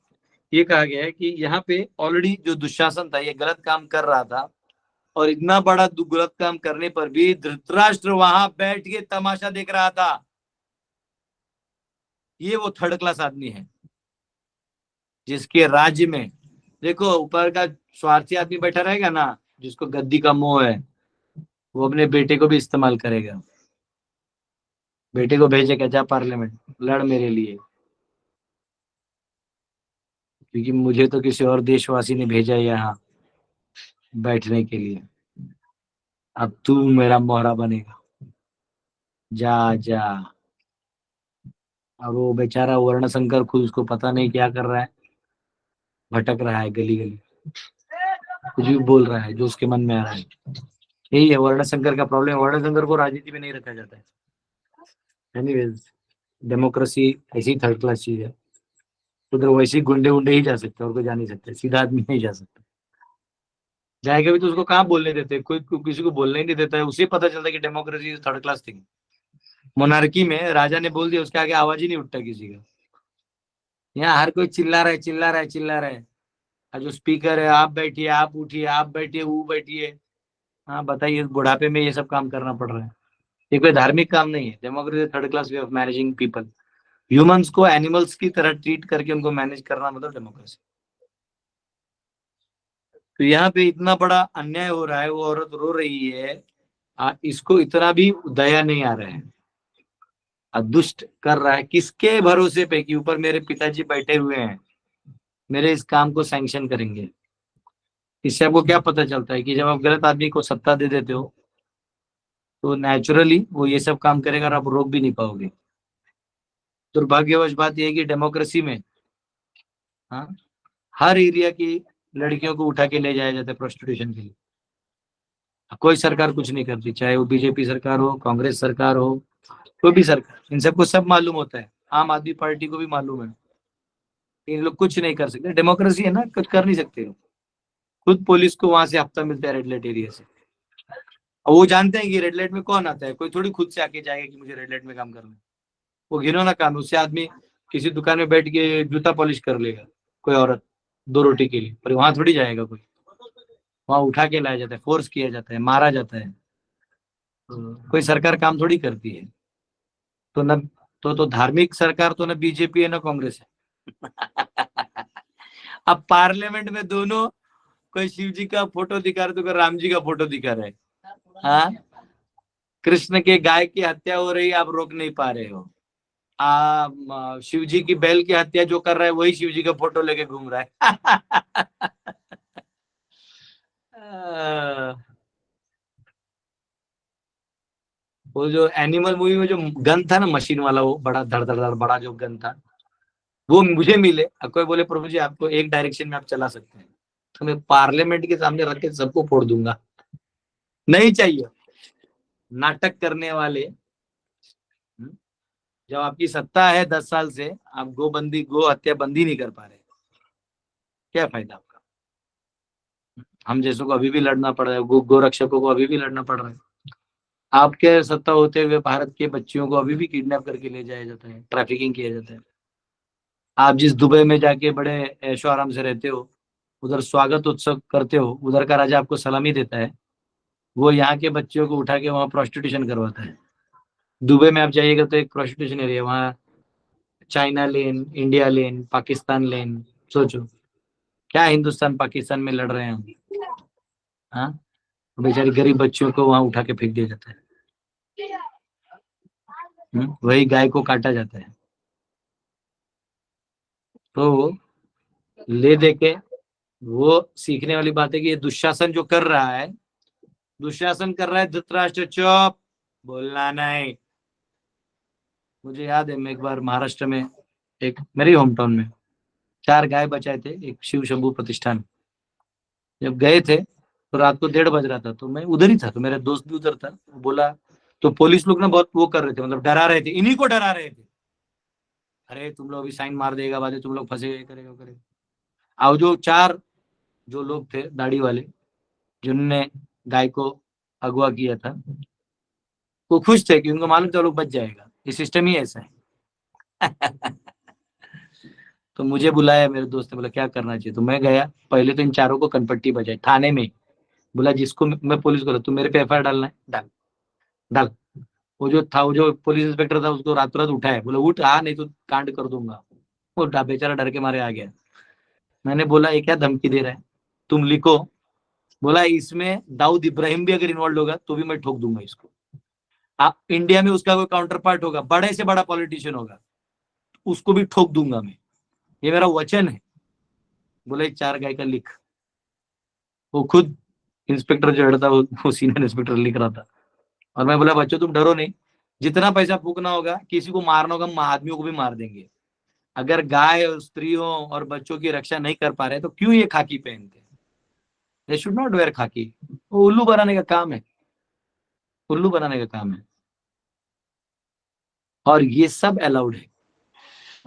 ये कहा गया है कि यहाँ पे ऑलरेडी जो दुशासन था ये गलत काम कर रहा था, और इतना बड़ा गलत काम करने पर भी धृतराष्ट्र वहां बैठ के तमाशा देख रहा था। ये वो थर्ड क्लास आदमी है जिसके राज्य में, देखो ऊपर का स्वार्थी आदमी बैठा रहेगा ना, जिसको गद्दी का मोह है, वो अपने बेटे को भी इस्तेमाल करेगा। बेटे को भेजेगा जा पार्लियामेंट लड़ मेरे लिए, क्योंकि मुझे तो किसी और देशवासी ने भेजा यहाँ बैठने के लिए। अब तू मेरा मोहरा बनेगा, जा जा। अब वो बेचारा वर्ण शंकर खुद उसको पता नहीं क्या कर रहा है, भटक रहा है गली गली, कुछ भी बोल रहा है जो उसके मन में आ रहा है। यही है वर्ण शंकर का प्रॉब्लम। वर्ण शंकर को राजनीति में नहीं रखा जाता है। एनीवेज, डेमोक्रेसी ऐसी थर्ड क्लास चीज है, उधर वैसे ही गुंडे उंडे ही जा सकते हैं, और कोई जा नहीं सकते, सीधा आदमी नहीं जा सकता। जाएगा भी तो उसको कहाँ बोलने देते, कोई किसी को बोलने ही नहीं देता है। उसे पता चलता है कि democracy is third class thing. Monarchy में राजा ने बोल दिया, उसके आगे आवाज ही नहीं उठता किसी का। यहाँ हर कोई चिल्ला रहा है, चिल्ला रहा है, चिल्ला रहा है। और जो स्पीकर है, आप बैठिए, आप उठिए, आप बैठिए, वो बैठिए। हाँ बताइए, बुढ़ापे में ये सब काम करना पड़ रहा है। ये कोई धार्मिक काम नहीं है। Democracy third class way of managing people. Humans को एनिमल्स की तरह ट्रीट करके उनको मैनेज करना मतलब डेमोक्रेसी। तो यहाँ पे इतना बड़ा अन्याय हो रहा है, वो औरत रो रही है, इसको इतना भी दया नहीं आ रहा है। दुष्ट कर रहा है किसके भरोसे पे कि ऊपर मेरे पिताजी बैठे हुए हैं, मेरे इस काम को सैंक्शन करेंगे। इससे आपको क्या पता चलता है कि जब आप गलत आदमी को सत्ता दे देते हो तो नेचुरली वो ये सब काम करेगा और आप रोक भी नहीं पाओगे। दुर्भाग्यवश बात यह है कि डेमोक्रेसी में, हाँ, हर एरिया की लड़कियों को उठा के ले जाया जाता है प्रोस्टिट्यूशन के लिए। कोई सरकार कुछ नहीं करती, चाहे वो बीजेपी सरकार हो, कांग्रेस सरकार हो, कोई भी सरकार, इन सबको सब मालूम होता है। आम आदमी पार्टी को भी मालूम है, इन लोग कुछ नहीं कर सकते। डेमोक्रेसी है ना, कुछ कर नहीं सकते लोग। खुद पुलिस को वहां से हफ्ता मिलता है रेड लाइट एरिया से, और वो जानते हैं कि रेड लाइट में कौन आता है। कोई थोड़ी खुद से आके जाएगा कि मुझे रेड लाइट में काम करना है। वो घिनौना काम, उससे आदमी किसी दुकान में बैठ के जूता पॉलिश कर लेगा, कोई औरत 2 रोटी के लिए, पर वहां थोड़ी जाएगा कोई। वहां उठा के लाया जाता है, फोर्स किया जाता है, मारा जाता है। कोई सरकार काम थोड़ी करती है। तो न तो धार्मिक सरकार तो न बीजेपी है न कांग्रेस है। अब पार्लियामेंट में दोनों, कोई शिव जी का फोटो दिखा रहे तो कोई राम जी का फोटो दिखा रहे। हाँ, कृष्ण के गाय की हत्या हो रही, आप रोक नहीं पा रहे हो। शिव जी की बैल की हत्या जो कर रहा है वही शिव जी का फोटो लेके घूम रहा है। वो जो एनिमल मूवी में जो गन था ना, मशीन वाला, वो बड़ा धड़ धड़ धड़ बड़ा जो गन था, वो मुझे मिले। कोई बोले प्रभु जी आपको एक डायरेक्शन में आप चला सकते हैं, तो मैं पार्लियामेंट के सामने रख के सबको फोड़ दूंगा। नहीं चाहिए नाटक करने वाले। जब आपकी सत्ता है 10 साल से, आप गो हत्या बंदी नहीं कर पा रहे, क्या फायदा आपका। हम जैसों को अभी भी लड़ना पड़ रहा है, गो रक्षकों को अभी भी लड़ना पड़ रहा है। आपके सत्ता होते हुए भारत के बच्चियों को अभी भी किडनैप करके ले जाया जाता है, ट्रैफिकिंग किया जाता है। आप जिस दुबई में जाके बड़े ऐशो आराम से रहते हो, उधर स्वागत उत्सव करते हो, उधर का राजा आपको सलामी देता है, वो यहाँ के बच्चियों को उठा के वहाँ प्रोस्टिट्यूशन करवाता है। दुबई में आप जाइएगा तो एक प्रोस्टिट्यूशन एरिया, वहाँ चाइना लेन, इंडिया लेन, पाकिस्तान लेन। सोचो क्या हिंदुस्तान पाकिस्तान में लड़ रहे हैं हम। हाँ, बेचारी गरीब बच्चियों को वहां उठा के फेंक दिया जाता है। वही गाय को काटा जाता है। तो ले दे के वो सीखने वाली बात है कि ये दुशासन जो कर रहा है, दुशासन कर रहा है धृतराष्ट्र चुप, बोलना नहीं। मुझे याद है, मैं एक बार महाराष्ट्र में, एक मेरे होम टाउन में 4 गाय बचाए थे, एक शिव शंभू प्रतिष्ठान। जब गए थे तो रात को 1:30 बज रहा था, तो मैं उधर ही था, तो मेरा दोस्त भी उधर था। वो बोला, तो पुलिस लोग ना बहुत वो कर रहे थे, मतलब डरा रहे थे, इन्हीं को डरा रहे थे। अरे तुम लोग अभी साइन मार देगा, बाद में तुम लोग फंसे, करेगा करेगा। और जो 4 जो लोग थे दाढ़ी वाले, जिन्होंने गाय को अगवा किया था, वो खुश थे कि उनको मालूम था लोग बच जाएगा, ये सिस्टम ही ऐसा है। तो मुझे बुलाया, मेरे दोस्त ने बोला क्या करना चाहिए, तो मैं गया, पहले तो इन चारों को कनपट्टी बजाई थाने में। बोला जिसको मैं पुलिस को, तू मेरे पे एफआईआर डालना है, डाल डाल। वो जो था, वो जो पुलिस इंस्पेक्टर था, उसको रात रात उठाया, बोला उठ आ नहीं तो कांड कर दूंगा। वो बेचारा डर के मारे आ गया। मैंने बोला ये क्या धमकी दे रहा है, तुम लिखो। बोला इसमें दाऊद इब्राहिम भी अगर इन्वॉल्व होगा तो भी मैं ठोक दूंगा इसको। आप इंडिया में उसका कोई काउंटर पार्ट होगा, बड़े से बड़ा पॉलिटिशियन होगा, उसको भी ठोक दूंगा मैं, ये मेरा वचन है। बोला 4 गाय का लिख। वो खुद इंस्पेक्टर जो था, वो सीनियर इंस्पेक्टर लिख रहा था। और मैं बोला बच्चों तुम डरो नहीं, जितना पैसा फूकना होगा, किसी को मारना होगा, हम आदमियों को भी मार देंगे। अगर गाय और स्त्रियों और बच्चों की रक्षा नहीं कर पा रहे तो क्यों ये खाकी पहनते? दे शुड नॉट वेयर खाकी। वो उल्लू बनाने का काम है, उल्लू बनाने का काम है। और ये सब अलाउड है।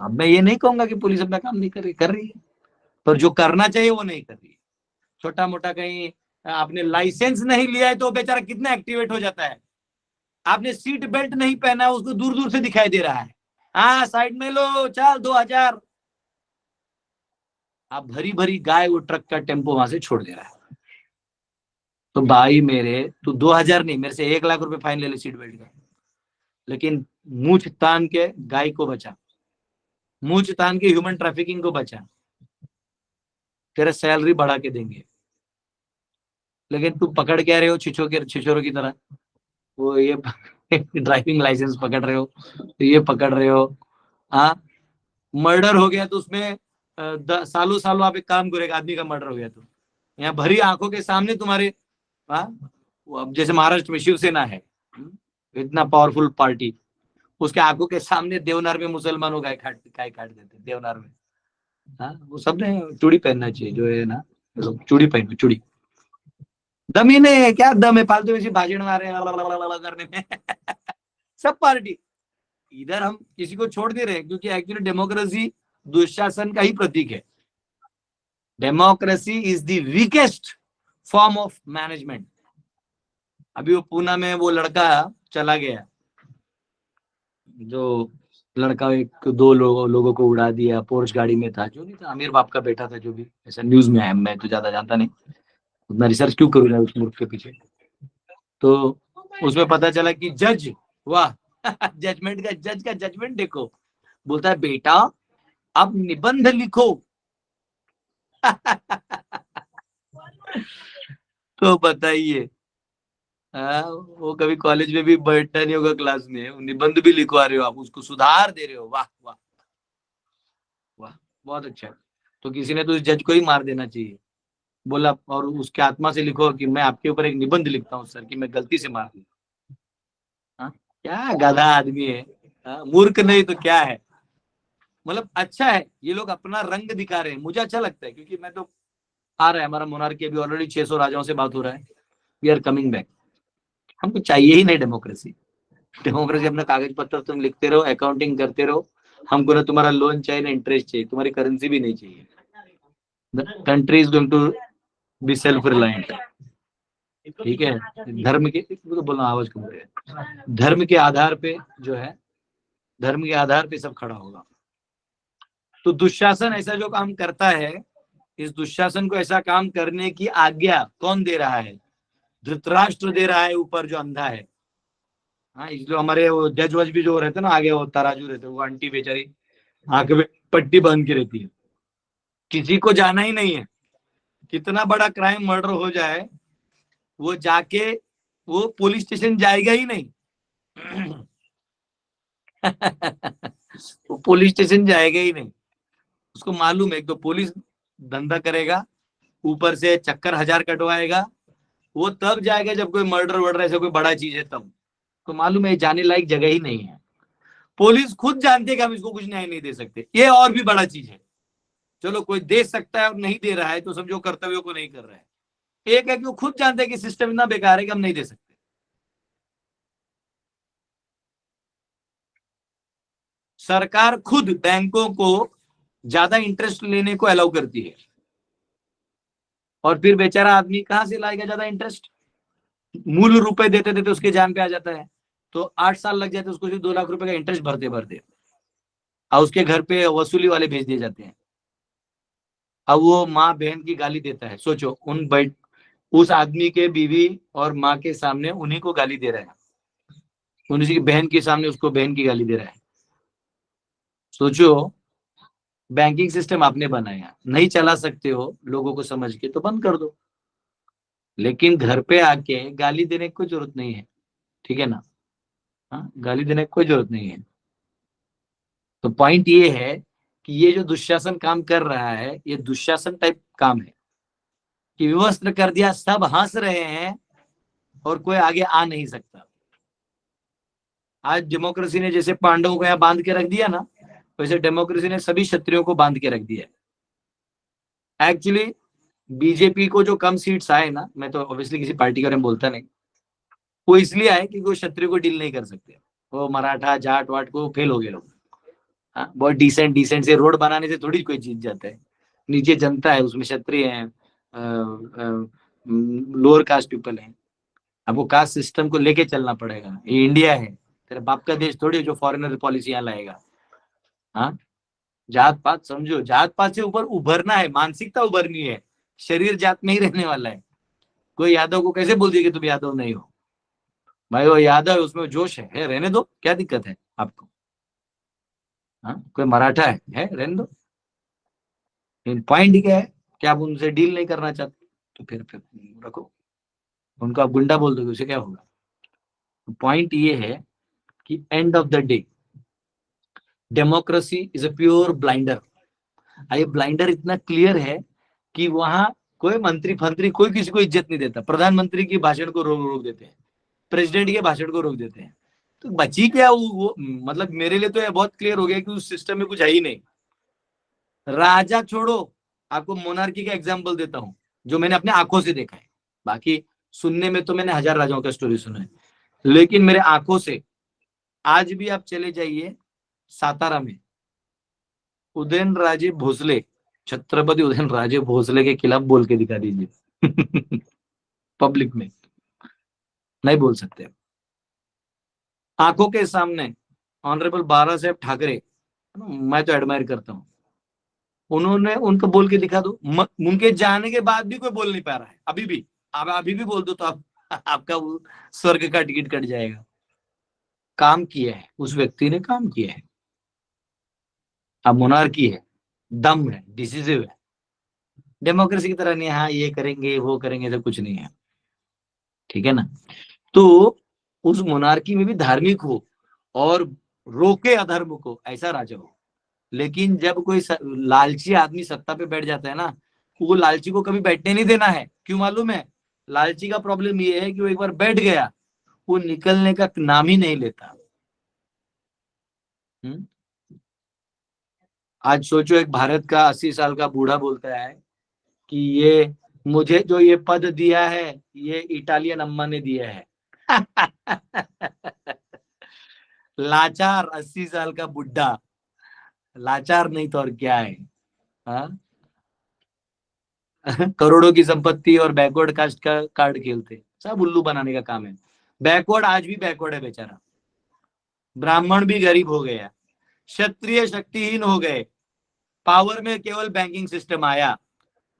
अब मैं ये नहीं कहूंगा कि पुलिस अपना काम नहीं कर रही है, पर जो करना चाहिए वो नहीं कर रही है। छोटा मोटा कहीं आपने लाइसेंस नहीं लिया है तो बेचारा कितना एक्टिवेट हो जाता है। आपने सीट बेल्ट नहीं पहना है, उसको दूर दूर से दिखाई दे रहा है, हाँ साइड में लो चल 2000। आप भरी भरी गाय वो ट्रक का टेम्पो वहां से छोड़ दे रहा है। तो भाई मेरे, तू 2000 नहीं, मेरे से 1 लाख रुपए फाइन ले ले सीट बेल्ट का, लेकिन मूछ तान के गाय को बचा, मूछ तान के ह्यूमन ट्रैफिकिंग को बचा, तेरा सैलरी बढ़ा के देंगे। लेकिन तू पकड़ क्या रहे हो छिछोरों की तरह, वो ये ड्राइविंग लाइसेंस पकड़ रहे हो, तो ये पकड़ रहे हो। हाँ, मर्डर हो गया तो उसमें सालों सालों आप एक काम करो, एक आदमी का मर्डर हो गया तो यहाँ भरी आंखों के सामने तुम्हारे, हाँ, वो अब जैसे महाराष्ट्र में शिवसेना है, इतना पावरफुल पार्टी, उसके आंखों के सामने देवनार में मुसलमानों गाय काट देते देवनार में। हाँ, वो सब ने चूड़ी पहनना चाहिए, जो है ना, चूड़ी पहनो चूड़ी। दम ही नहीं है, क्या दम है फालतू में भाषण मारे करने में। सब पार्टी, इधर हम किसी को छोड़ दे रहे हैं, क्योंकि एक्चुअली डेमोक्रेसी दुशासन का ही प्रतीक है। Democracy is the weakest form of management. अभी वो पूना में वो लड़का चला गया, जो लड़का एक 2 लोगों को उड़ा दिया, पोर्च गाड़ी में था, जो नहीं था, अमीर बाप का बेटा था, जो भी ऐसा न्यूज में आया, मैं तो ज्यादा जानता नहीं, उतना रिसर्च क्यों करूंगा उस मूर्ख के पीछे। तो उसमें पता चला कि जज, वाह, जजमेंट का, जज का जजमेंट देखो, बोलता है बेटा अब निबंध लिखो। तो बताइए, वो कभी कॉलेज में भी बैठता नहीं होगा, क्लास में निबंध भी लिखवा रहे हो आप, उसको सुधार दे रहे हो, वाह वाह वाह, बहुत अच्छा। तो किसी ने तो उस जज को ही मार देना चाहिए। बोला और उसके आत्मा से लिखो कि मैं आपके ऊपर एक निबंध लिखता हूँ सर, कि मैं गलती से मार दी। क्या गधा आदमी है, मूर्ख नहीं तो क्या है। मतलब अच्छा है, ये लोग अपना रंग दिखा रहे हैं, मुझे अच्छा लगता है, क्योंकि मैं तो आ रहा है हमारा मोनार्की, अभी ऑलरेडी 600 राजाओं से बात हो रहा है, वी आर कमिंग बैक। हमको चाहिए ही नहीं डेमोक्रेसी। डेमोक्रेसी अपना कागज पत्र तुम लिखते रहो, अकाउंटिंग करते रहो, हमको ना तुम्हारा लोन चाहिए ना इंटरेस्ट चाहिए, तुम्हारी करेंसी भी नहीं चाहिए। The country is going to be self reliant. ठीक है, धर्म के तो बोलना आवाज कम है, धर्म के आधार पे जो है, धर्म के आधार पे सब खड़ा होगा। तो दुशासन ऐसा जो काम करता है, इस दुशासन को ऐसा काम करने की आज्ञा कौन दे रहा है? धृतराष्ट्र दे रहा है, ऊपर जो अंधा है। हाँ, इसलिए हमारे वो जज वज भी जो रहते ना, आगे वो तराजू रहते, वो आंटी बेचारी आंख में पट्टी बांध के रहती है, किसी को जाना ही नहीं है, कितना बड़ा क्राइम मर्डर हो जाए, वो जाके वो पुलिस स्टेशन जाएगा ही नहीं। वो पुलिस स्टेशन जाएगा ही नहीं, उसको मालूम है, एक तो पुलिस धंधा करेगा, ऊपर से चक्कर 1000 कटवाएगा, वो तब जाएगा जब कोई मर्डर वर्डर ऐसा कोई बड़ा चीज है तब। तो मालूम है जाने लायक जगह ही नहीं है। पुलिस खुद जानती है कि हम इसको कुछ न्याय नहीं दे सकते, ये और भी बड़ा चीज है। चलो कोई दे सकता है और नहीं दे रहा है तो समझो कर्तव्यों को नहीं कर रहा है। एक है कि वो खुद जानते हैं कि सिस्टम इतना बेकार है कि हम नहीं दे सकते। सरकार खुद बैंकों को ज्यादा इंटरेस्ट लेने को अलाउ करती है, और फिर बेचारा आदमी कहां से लाएगा ज्यादा इंटरेस्ट? मूल रुपए देते देते उसके जान पे आ जाता है, तो 8 साल लग जाते हैं उसको सिर्फ 2 लाख रुपए का इंटरेस्ट भरते भरते, और उसके घर पे वसूली वाले भेज दिए जाते हैं। अब वो माँ बहन की गाली देता है, सोचो उस आदमी के बीवी और माँ के सामने उन्हीं को गाली दे रहा है, उन्हीं की बहन के सामने उसको बहन की गाली दे रहा है। सोचो, बैंकिंग सिस्टम आपने बनाया, नहीं चला सकते हो लोगों को समझ के तो बंद कर दो, लेकिन घर पे आके गाली देने की कोई जरूरत नहीं है, ठीक है ना। हाँ, गाली देने की कोई जरूरत नहीं है। तो पॉइंट ये है कि ये जो दुशासन काम कर रहा है, ये दुशासन टाइप काम है कि विवस्त्र कर दिया, सब हंस रहे हैं और कोई आगे आ नहीं सकता। आज डेमोक्रेसी ने जैसे पांडवों को यहाँ बांध के रख दिया ना, वैसे डेमोक्रेसी ने सभी क्षत्रियों को बांध के रख दिया। एक्चुअली बीजेपी को जो कम सीट्स आए ना, मैं तो ऑब्वियसली किसी पार्टी के बारे में बोलता नहीं, वो इसलिए आए क्योंकि वो क्षत्रिय को डील नहीं कर सकते, वो मराठा जाट वाट को फेल हो गए लोग। हाँ, बहुत डिसेंट डिसेंट से रोड बनाने से थोड़ी कोई जीत जाता है। नीचे जनता है, उसमें क्षत्रिय है, लोअर कास्ट पीपल है। आपको कास्ट सिस्टम को लेके चलना पड़ेगा, ये इंडिया है, तेरे बाप का देश थोड़ी जो फॉरेनर पॉलिसी यहाँ लाएगा। हाँ, जात पात समझो, जात पात से ऊपर उभरना है, मानसिकता उभरनी है, शरीर जात में ही रहने वाला है। कोई यादव को कैसे बोल दिए कि तुम यादव नहीं हो, भाई वो यादव है, उसमें जोश है, रहने दो, क्या दिक्कत है आपको। हाँ, कोई मराठा है रहने दो। पॉइंट क्या है कि आप उनसे डील नहीं करना चाहते, तो फिर रखो, उनको आप गुंडा बोल दोगे, उसे क्या होगा। पॉइंट ये है कि end of the day democracy is a pure blinder. ये ब्लाइंडर इतना क्लियर है कि वहां कोई मंत्री फंत्री कोई किसी को इज्जत नहीं देता, प्रधानमंत्री के भाषण को रोक रोक देते हैं, प्रेसिडेंट के भाषण को रोक देते हैं। तो बची क्या वो मतलब मेरे लिए तो ये बहुत क्लियर हो गया कि उस सिस्टम में कुछ है ही नहीं। राजा छोड़ो, आपको मोनार्की का एग्जाम्पल देता हूं जो मैंने अपने आंखों से देखा है। बाकी सुनने में तो मैंने 1000 राजाओं का स्टोरी सुना है, लेकिन मेरे आंखों से आज भी आप चले जाइए सातारा में, उदयनराजे भोसले, छत्रपति उदयनराजे भोसले के खिलाफ बोल के दिखा दीजिए पब्लिक में, नहीं बोल सकते। आंखों के सामने ऑनरेबल बाला साहेब ठाकरे, मैं तो एडमायर करता हूं, उन्होंने उनको बोल के दिखा दो, उनके जाने के बाद भी कोई बोल नहीं पा रहा है अभी भी। आप अभी भी बोल दो तो आप आपका वो स्वर्ग का टिकट कट जाएगा। काम किया है, उस व्यक्ति ने काम किया है। अब मोनार्की है, दम है, डिसिसिव है। डेमोक्रेसी की तरह नहीं, हाँ ये करेंगे वो करेंगे, तो कुछ नहीं है, ठीक है ना। तो उस मोनार्की में भी धार्मिक हो और रोके अधर्म को, ऐसा राजा हो। लेकिन जब कोई लालची आदमी सत्ता पे बैठ जाता है ना, वो लालची को कभी बैठने नहीं देना है। क्यों मालूम है? लालची का प्रॉब्लम ये है कि वो एक बार बैठ गया, वो निकलने का नाम ही नहीं लेता। आज सोचो, एक भारत का 80 साल का बूढ़ा बोलता है कि ये मुझे जो ये पद दिया है, ये इटालियन अम्मा ने दिया है। लाचार 80 साल का बुढ़ा, लाचार नहीं तो और क्या है। हाँ? करोड़ों की संपत्ति और बैकवर्ड कास्ट का कार्ड खेलते, सब उल्लू बनाने का काम है। बैकवर्ड आज भी बैकवर्ड है बेचारा, ब्राह्मण भी गरीब हो गया, क्षत्रिय शक्तिहीन हो गए, पावर में केवल बैंकिंग सिस्टम आया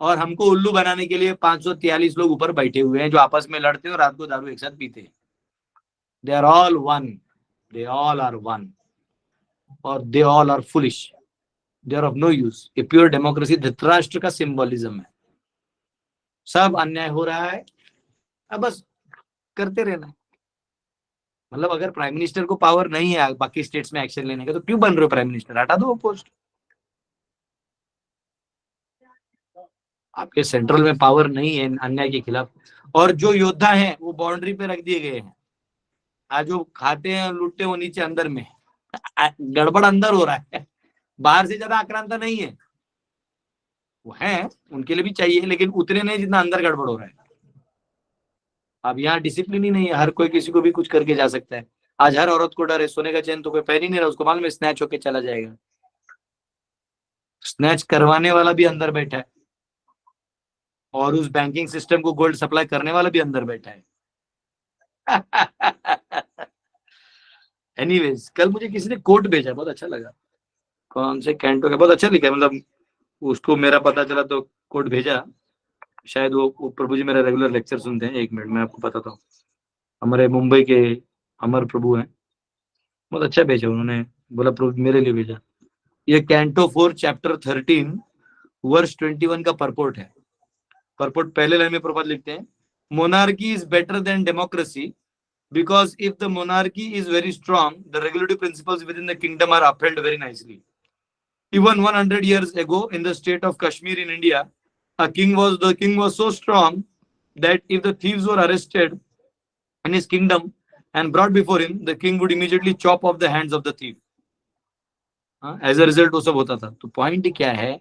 और हमको उल्लू बनाने के लिए 543 लोग ऊपर बैठे हुए हैं जो आपस में लड़ते हैं और रात को दारू एक साथ पीते हैं। They are all one, they all are one, और they all are foolish, they are of no use. ये प्योर डेमोक्रेसी धृतराष्ट्र का सिंबोलिज्म है। सब अन्याय हो रहा है, अब बस करते रहना है। मतलब अगर प्राइम मिनिस्टर को पावर नहीं है बाकी स्टेट्स में एक्शन लेने का, तो क्यों बन रहे हो प्राइम मिनिस्टर? हटा दो वो पोस्ट। आपके सेंट्रल में पावर नहीं है अन्याय के खिलाफ, और जो योद्धा हैं वो बाउंड्री पे रख दिए गए हैं। आज जो खाते हैं लूटते हैं वो नीचे अंदर में गड़बड़ अंदर हो रहा है, बाहर से ज्यादा आक्रांता नहीं है। वो है, उनके लिए भी चाहिए, लेकिन उतने नहीं जितना अंदर गड़बड़ हो रहा है। अब यहाँ डिसिप्लिन ही नहीं है, हर कोई किसी को भी कुछ करके जा सकता है। आज हर औरत को डर है, सोने का चैन तो कोई पहन ही नहीं रहा, उसको मालूम है स्नैच होके चला जाएगा। स्नैच करवाने वाला भी अंदर बैठा है, और उस बैंकिंग सिस्टम को गोल्ड सप्लाई करने वाला भी अंदर बैठा है। एनीवेज, कल मुझे किसी ने कोट भेजा, बहुत अच्छा लगा। कौन से कैंटो का, बहुत अच्छा लिखा है, मतलब उसको मेरा पता चला तो कोट भेजा। शायद वो प्रभु जी मेरा रेगुलर लेक्चर सुनते हैं। एक मिनट मैं आपको बताता हूँ। हमारे मुंबई के अमर प्रभु हैं, बहुत अच्छा भेजा उन्होंने, बोला प्रभु मेरे लिए भेजा। ये कैंटो 4 चैप्टर 13 वर्ष 21 का परपोर्ट है। परपोर्ट पहले लाइन में प्रभुपाद लिखते हैं, monarchy is better than democracy because if the monarchy is very strong, the regulative principles within the kingdom are upheld very nicely. Even 100 years ago in the state of Kashmir in India, the king was so strong that if the thieves were arrested in his kingdom and brought before him, the king would immediately chop off the hands of the thief. As a result वो सब होता था। तो point क्या है?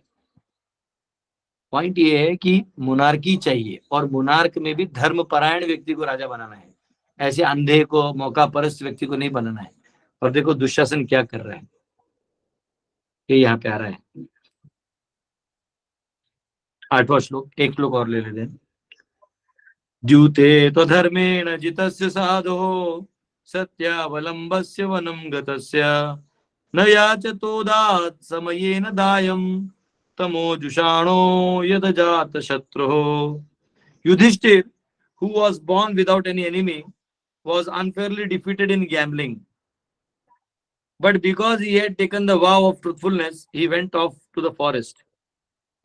Point ये है कि मोनार्की चाहिए, और मोनार्क में भी धर्मपरायण व्यक्ति को राजा बनाना है, ऐसे अंधे को, मौका परस्त व्यक्ति को नहीं बनाना है। और देखो दुशासन क्या कर रहा है, ये यहाँ पे आ रहा है। 8वां श्लोक, एक श्लोक और ले लेते हैं। द्यूते तो धर्मेण जितस्य साधो सत्यावलंबस्य वनम गतस्य न याचतोदात् समयेन दायम तमोजुषाणो यदजात शत्रुः। Yudhishthir, who was born without any enemy, was unfairly defeated in gambling. But because he had taken the vow of truthfulness, he went off to the forest.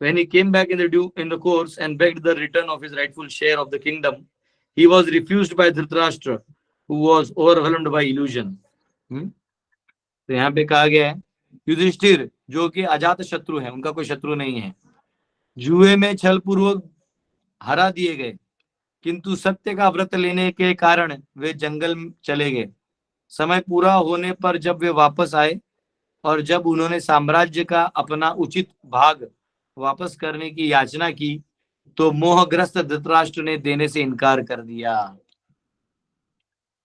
When he came back in the course and begged the return of his rightful share of the kingdom, he was refused by Dhritarashtra, who was overwhelmed by illusion. तो यहाँ पे कहा गया है, युधिष्ठिर जो कि अजात शत्रु है, उनका कोई शत्रु नहीं है, जुए में छल पूर्वक हरा दिए गए, किंतु सत्य का व्रत लेने के कारण वे जंगल चले गए। समय पूरा होने पर जब वे वापस आए और जब उन्होंने साम्राज्य का अपना उचित भाग वापस करने की याचना की, तो मोहग्रस्त धृतराष्ट्र ने देने से इनकार कर दिया।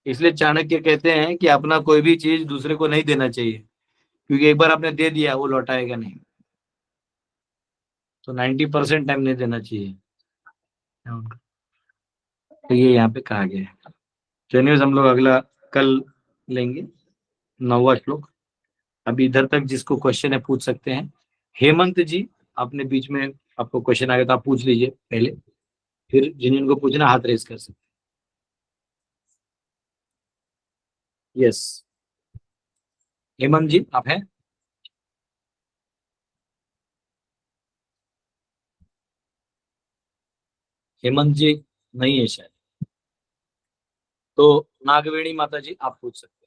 इसलिए चाणक्य कहते हैं कि अपना कोई भी चीज दूसरे को नहीं देना चाहिए, क्योंकि एक बार आपने दे दिया वो लौटाएगा नहीं। तो 90% टाइम नहीं देना चाहिए। तो ये यहाँ पे कहा गया है। चलिए हम लोग अगला कल लेंगे 9वां श्लोक। अभी इधर तक जिसको क्वेश्चन है पूछ सकते हैं। हेमंत जी, आपने बीच में आपको क्वेश्चन आ गया तो आप पूछ लीजिए पहले, फिर जिनको पूछना हाथ रेस कर सकते हैं। यस, हेमंत जी आप हैं? हेमंत जी नहीं है शायद, तो नागवेणी माता जी आप पूछ सकते हैं।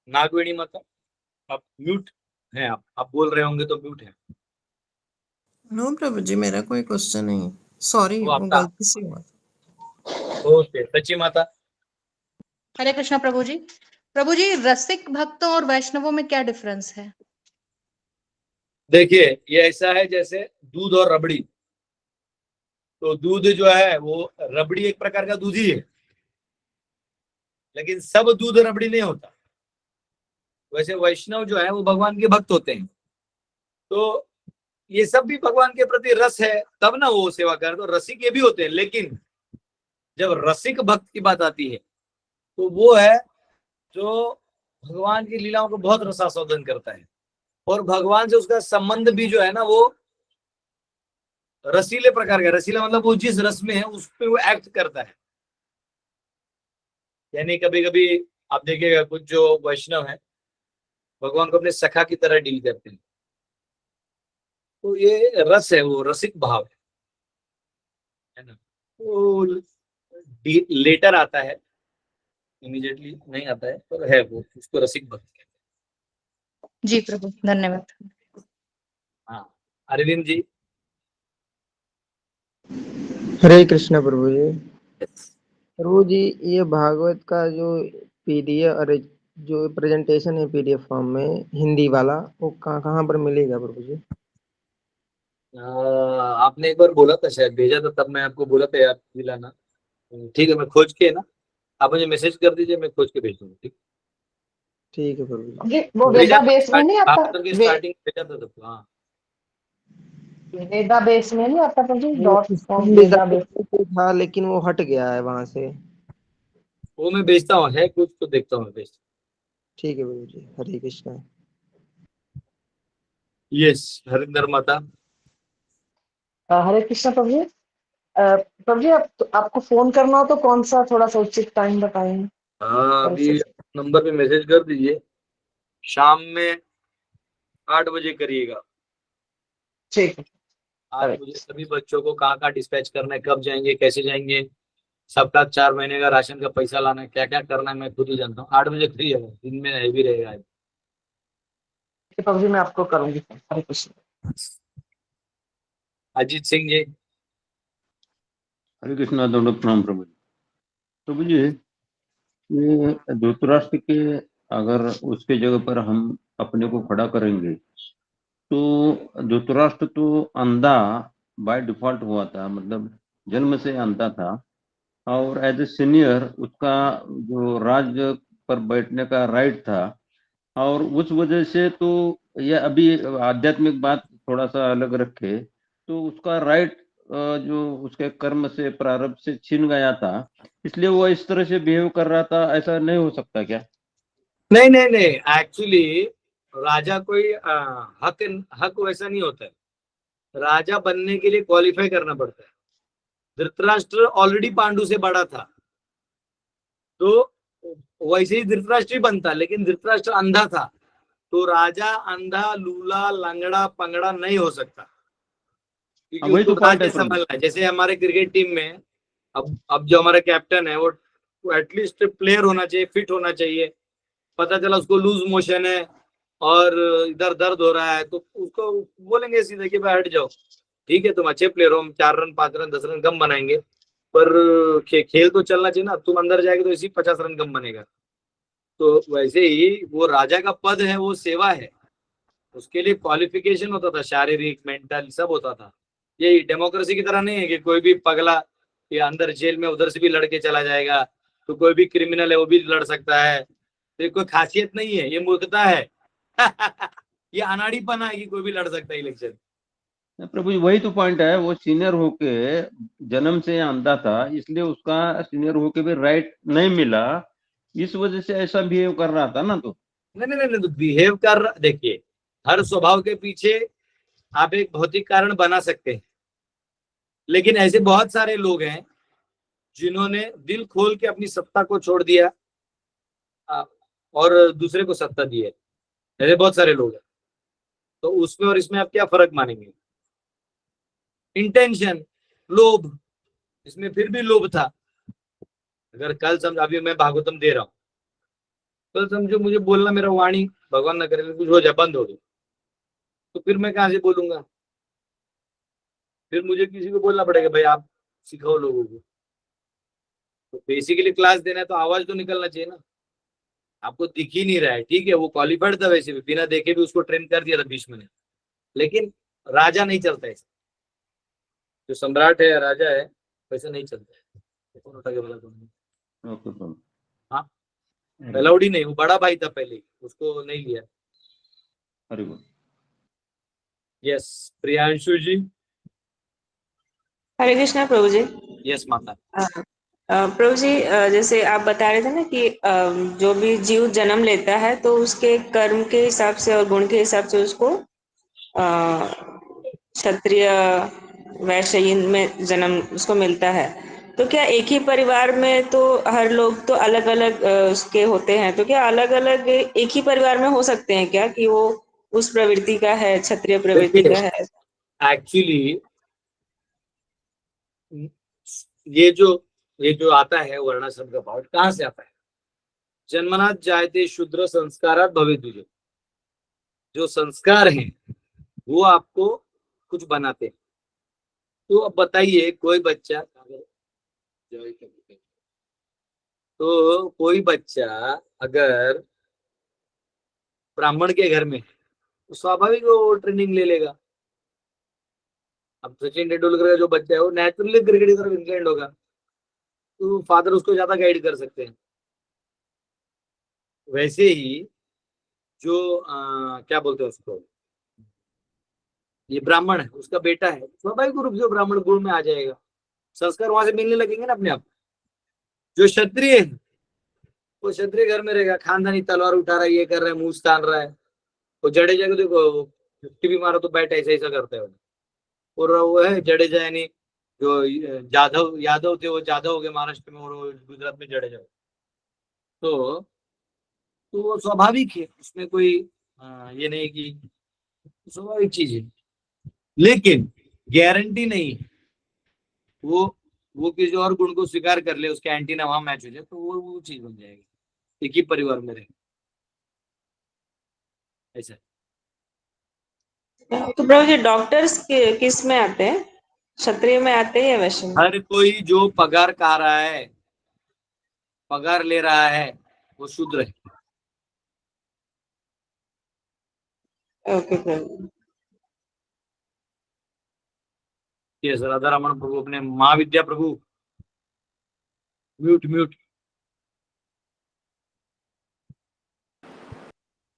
नागवेणी माता आप म्यूट हैं, आप बोल रहे होंगे तो म्यूट है। नो प्रभु जी, मेरा कोई क्वेश्चन नहीं। सॉरी, वो वो आपका गलती से हुआ। ओके। सच्ची माता। हरे कृष्णा प्रभु जी। प्रभु जी, रसिक भक्तों और वैष्णवों में क्या डिफरेंस है? देखिए ये ऐसा है जैसे दूध और रबड़ी। तो दूध जो है वो, रबड़ी एक प्रकार का दूध ही है, लेकिन सब दूध रबड़ी नहीं होता। वैसे वैष्णव जो है वो भगवान के भक्त होते हैं, तो ये सब भी भगवान के प्रति रस है तब ना वो सेवा कर, तो रसिक ये भी होते हैं। लेकिन जब रसिक भक्त की बात आती है तो वो है जो भगवान की लीलाओं को बहुत रसास्वादन करता है, और भगवान से उसका संबंध भी जो है ना वो रसीले प्रकार का। रसीला मतलब वो जिस रस में है उस पर वो एक्ट करता है। यानी कभी कभी आप देखिएगा कुछ जो वैष्णव है भगवान को अपने सखा की तरह डील करते हैं, तो ये रस है, वो रसिक भाव है ना। वो लेटर आता है, इमीडिएटली नहीं आता है, पर है वो, उसको रसिक भक्त कहते जी प्रभु, धन्यवाद। हैं। हाँ, अरविंद जी। हरे कृष्ण प्रभु जी। प्रभु जी, ये भागवत का जो पीडीएफ, अरे जो प्रेजेंटेशन है पीडीएफ फॉर्म में हिंदी वाला, वो कहाँ कहाँ पर मिलेगा प्रभु जी? आपने एक बार बोला था, शायद भेजा था, तब मैं आपको बोला था याद दिलाना। ठीक है, मैं खोज के ना, आप मुझे मैसेज कर दीजिए, मैं खोज के भेज दूंगा। ठीक। ठीक है प्रभु जी। ये वो भेजा वेदा बेस में नहीं आता, भागवतम की स्टार्टिंग भेजा था तो हाँ वेदा बेस में नहीं आता प्रभु जी, वो डॉट स्कूल कॉम में वेदा बेस। जाके था लेकिन वो हट गया है वहां से। वो मैं भेजता हूँ, है कुछ तो देखता हूँ भेजता ठीक है प्रभु जी, हरे कृष्णा। हूँ। यस, हरिंदर माता। हरे कृष्णा प्रभु जी। प्रभु जी आपको फोन करना हो तो कौन सा थोड़ा सा उचित टाइम बताएं। हाँ अभी कैसे? नंबर पे मैसेज कर दीजिए, शाम में 8 बजे करिएगा। ठीक है। 8 बजे सभी बच्चों को कहाँ कहाँ डिस्पैच करना है, कब जाएंगे, कैसे जाएंगे, सबका 4 महीने का राशन का पैसा लाना है, क्या क्या करना है मैं खुद ही जानता हूँ। 8 बजे करिएगा, दिन में हैवी रहेगा। प्रभु जी मैं आपको करूंगी। हरे कृष्ण। अजीत सिंह जी। हरे कृष्णा दंडवत प्रणाम प्रभु जी। प्रभु जी, ये धृतराष्ट्र के अगर उसके जगह पर हम अपने को खड़ा करेंगे तो धृतराष्ट्र तो अंधा बाय डिफॉल्ट हुआ था, मतलब जन्म से अंधा था, और एज ए सीनियर उसका जो राज्य पर बैठने का राइट था, और उस वजह से तो ये अभी आध्यात्मिक बात थोड़ा सा अलग रखे तो उसका राइट जो उसके कर्म से प्रारब्ध से छीन गया था, इसलिए वो इस तरह से बिहेव कर रहा था। ऐसा नहीं हो सकता क्या? नहीं नहीं नहीं, एक्चुअली राजा कोई हक हक वैसा नहीं होता है। राजा बनने के लिए क्वालिफाई करना पड़ता है। धृतराष्ट्र ऑलरेडी पांडु से बड़ा था, तो वैसे ही धृतराष्ट्र ही बनता, लेकिन धृतराष्ट्र अंधा था, तो राजा अंधा लूला लंगड़ा पंगड़ा नहीं हो सकता, क्योंकि वही उसको तो पॉइंट राज्य है प्रभु। संभालना है। जैसे हमारे क्रिकेट टीम में अब जो हमारा कैप्टन है वो एटलीस्ट प्लेयर होना चाहिए, फिट होना चाहिए। पता चला उसको लूज मोशन है और इधर दर्द हो रहा है, तो उसको बोलेंगे सीधे कि भाई हट जाओ, ठीक है तुम अच्छे प्लेयर हो, हम 4 रन 5 रन 10 रन कम बनाएंगे, पर खेल तो चलना चाहिए ना। तुम अंदर जाएगे तो इसी 50 रन कम बनेगा। तो वैसे ही वो राजा का पद है, वो सेवा है, उसके लिए क्वालिफिकेशन होता था, शारीरिक मेंटल सब होता था। ये डेमोक्रेसी की तरह नहीं है कि कोई भी पगला ये अंदर जेल में उधर से भी लड़के चला जाएगा, तो कोई भी क्रिमिनल है वो भी लड़ सकता है। तो ये कोई खासियत नहीं है, ये मूर्खता है। ये अनाड़ीपना है कि कोई भी लड़ सकता है इलेक्शन। प्रभु जी वही तो पॉइंट है, वो सीनियर होके जन्म से अंधा था, इसलिए उसका सीनियर होके भी राइट नहीं मिला, इस वजह से ऐसा बिहेव कर रहा था ना। तो नहीं नहीं नहीं, तो बिहेव कर, देखिए हर स्वभाव के पीछे आप एक भौतिक कारण बना सकते हैं, लेकिन ऐसे बहुत सारे लोग हैं जिन्होंने दिल खोल के अपनी सत्ता को छोड़ दिया और दूसरे को सत्ता दी है। ऐसे बहुत सारे लोग हैं, तो उसमें और इसमें आप क्या फर्क मानेंगे? इंटेंशन, लोभ, इसमें फिर भी लोभ था। अगर कल समझ, अभी मैं भागवतम दे रहा हूं, कल समझो मुझे बोलना, मेरा वाणी भगवान न करे कुछ हो जाए, बंद हो गई, तो फिर मैं कहां से बोलूंगा? फिर मुझे किसी को बोलना पड़ेगा भाई आप सिखाओ लोगों को। तो बेसिकली क्लास देना है तो आवाज तो निकलना चाहिए ना। आपको दिख ही नहीं रहा है, ठीक है वो क्वालिफाइड था, वैसे भी बिना देखे भी उसको ट्रेन कर दिया था 20 महीने, लेकिन राजा नहीं चलता है। जो सम्राट है या राजा है वैसे नहीं चलता है। कौन उठा के बोला तुमने? ओके प्रभु। हाँ, अलाउड ही नहीं, वो बड़ा भाई था पहले, उसको नहीं लिया। हरि बोल। यस, प्रियांशु जी। हरे कृष्णा प्रभु जी। यस माता। प्रभु जी जैसे आप बता रहे थे ना कि जो भी जीव जन्म लेता है तो उसके कर्म के हिसाब से और गुण के हिसाब से उसको क्षत्रिय वैश्य में जन्म उसको मिलता है। तो क्या एक ही परिवार में तो हर लोग तो अलग अलग उसके होते हैं, तो क्या अलग अलग एक ही परिवार में हो सकते हैं क्या कि वो उस प्रवृत्ति का है, क्षत्रिय प्रवृत्ति का है? एक्चुअली ये जो आता है वर्णाश्रम का भाव कहाँ से आता है? जन्मनाथ जायते शूद्र संस्कारात भवेद्विज। जो संस्कार हैं वो आपको कुछ बनाते हैं। तो अब बताइए, कोई बच्चा, तो कोई बच्चा अगर ब्राह्मण के घर में, तो स्वाभाविक वो ट्रेनिंग ले लेगा। अब सचिन तेंदुलकर का जो बच्चा है वो नेचुरली क्रिकेट की तरफ इंक्लाइंड होगा, तो फादर उसको ज्यादा गाइड कर सकते हैं। वैसे ही जो क्या बोलते हैं उसको, ये ब्राह्मण है, उसका बेटा है, स्वाभाविक रूप से ब्राह्मण गुण में आ जाएगा, संस्कार वहां से मिलने लगेंगे ना अपने आप। जो क्षत्रिय है वो क्षत्रिय घर में रहेगा, खानदानी तलवार उठा रहा है, ये कर रहा है, मुंह तान रहा है। वो जडेजा को देखो, 50 भी मारो तो बैठ ऐसा ऐसा करता है वो। और वो है जडेजा, यानी जो यादव थे वो जाधव हो गए महाराष्ट्र में, और वो गुजरात में जडेजा। तो वो स्वाभाविक है, उसमें कोई ये नहीं कि स्वाभाविक चीज है, लेकिन गारंटी नहीं है वो किसी और गुण को स्वीकार कर ले, उसके एंटीना वहां मैच हो जाए तो वो चीज बन जाएगी, एक ही परिवार में रहे ऐसा। तो प्रभु जी डॉक्टर्स किस में आते हैं, क्षत्रिय में आते हैं या वैश्य में? हर कोई जो पगार खा रहा है, पगार ले रहा है, वो शूद्र है। ओके प्रभु। ये राधा रमन प्रभु अपने महाविद्या प्रभु म्यूट।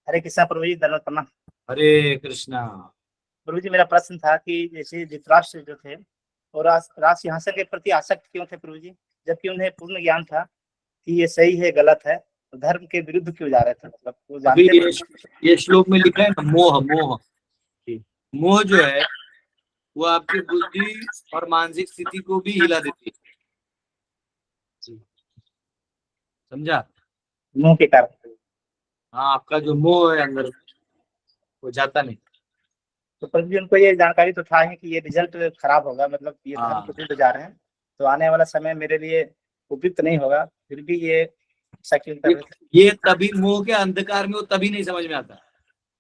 हरे कृष्णा प्रभु जी, दंडवत प्रणाम। हरे कृष्णा। प्रभु जी, मेरा प्रश्न था कि जैसे धृतराष्ट्र जो थे और राज सिंहासन के प्रति आसक्त क्यों थे प्रभु जी, जबकि उन्हें पूर्ण ज्ञान था कि ये सही है गलत है, तो धर्म के विरुद्ध क्यों जा रहे थे? मतलब वो जानते ये श्लोक में लिखा है ना, मोह जो है वो आपकी बुद्धि और मानसिक स्थिति को भी हिला देती है, समझा? मोह के कारण। हाँ, आपका जो मोह है अंदर वो जाता नहीं। तो प्रभु जी, उनको ये जानकारी तो था ही कि ये रिजल्ट खराब होगा, मतलब ये धर्म के विरुद्ध जा रहे हैं, तो आने वाला समय मेरे लिए उपयुक्त नहीं होगा, फिर भी ये शकील कर रहे थे। ये तभी मोह के अंधकार में वो तभी नहीं समझ में आता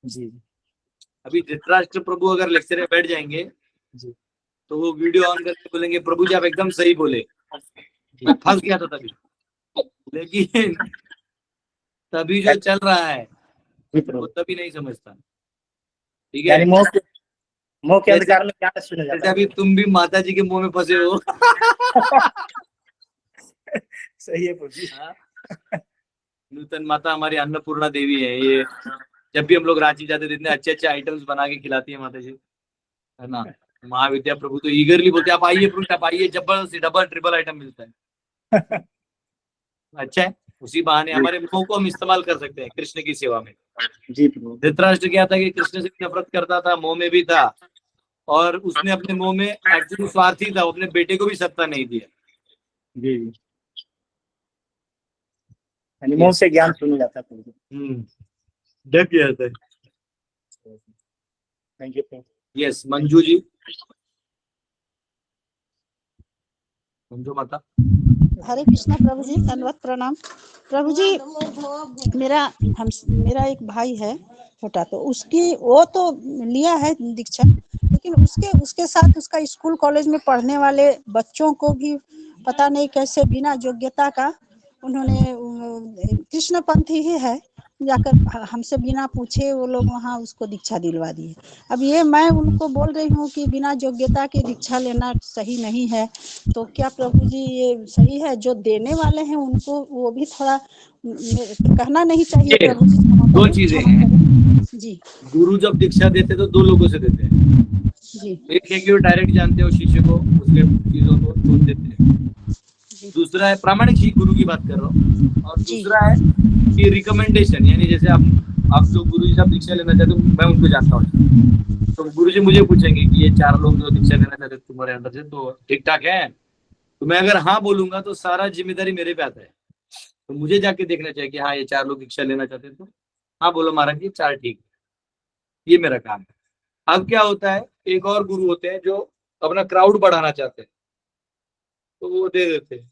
जी। अभी धृतराष्ट्र प्रभु अगर लेक्चर में बैठ जाएंगे जी, तो वो वीडियो ऑन करके बोलेंगे प्रभु जी आप एकदम सही बोले, मैं फंस गया था तभी। लेकिन तभी जो चल रहा है वो तभी नहीं समझता, ठीक है? मोह के अंधकार में क्या सुना जाता है? अभी तुम भी माता जी के मुंह में फंसे हो। सही है प्रभु जी। नूतन माता हमारी अन्नपूर्णा देवी है, ये जब भी हम लोग रांची जाते थे इतने अच्छे अच्छे आइटम्स बना के खिलाती है माता जी, है ना? महाविद्या प्रभु तो ईगरली बोलते आप आइए प्रभु, आप आइए, जबरदस्ती डबल ट्रिपल आइटम मिलता है। अच्छा है, उसी बहाने हमारे मुंह को हम इस्तेमाल कर सकते हैं कृष्ण की सेवा में। जी प्रभु। धृतराष्ट्र क्या था कि कृष्ण से नफरत करता था, मोह में भी था, और उसने अपने मोह में एक्चुअली स्वार्थी था, अपने बेटे को भी सत्ता नहीं दिया। जी, मोह से ज्ञान सुना जाता है प्रभु जी। डर गया था। थैंक यू प्रभु। यस, मंजू जी, मंजू माता। हरे कृष्णा प्रभु जी, धन्यवाद प्रणाम प्रभु जी। मेरा एक भाई है छोटा, तो उसकी वो तो लिया है दीक्षा, लेकिन उसके साथ उसका स्कूल कॉलेज में पढ़ने वाले बच्चों को भी पता नहीं कैसे बिना योग्यता का उन्होंने कृष्णपंथी ही है, जाकर हमसे बिना पूछे वो लोग वहाँ उसको दीक्षा दिलवा दी है। अब ये मैं उनको बोल रही हूँ कि बिना योग्यता की दीक्षा लेना सही नहीं है, तो क्या प्रभु जी ये सही है? जो देने वाले हैं उनको वो भी थोड़ा कहना नहीं चाहिए प्रभु जी? दो चीजें हैं जी। गुरु जब दीक्षा देते तो दो लोगों से देते हैं जी। एक है कि वो डायरेक्ट जानते हो शिष्य को, उसके चीजों को तो देते हैं। दूसरा है प्रामाणिक ही गुरु की बात कर रहा हूँ, और दूसरा है कि रिकमेंडेशन, यानी जैसे आप जो गुरु जी से दीक्षा लेना चाहते हो, मैं उनको जानता हूँ, तो गुरु जी मुझे पूछेंगे कि ये 4 लोग जो दीक्षा लेना चाहते तुम्हारे अंदर से तो ठीक ठाक है, तो मैं अगर हाँ बोलूंगा तो सारा जिम्मेदारी मेरे पे आता है, तो मुझे जाके देखना चाहिए कि हाँ ये 4 लोग दीक्षा लेना चाहते तो हाँ बोलो महाराज जी 4 ठीक, ये मेरा काम है। अब क्या होता है, एक और गुरु होते हैं जो अपना क्राउड बढ़ाना चाहते हैं तो वो दे देते हैं,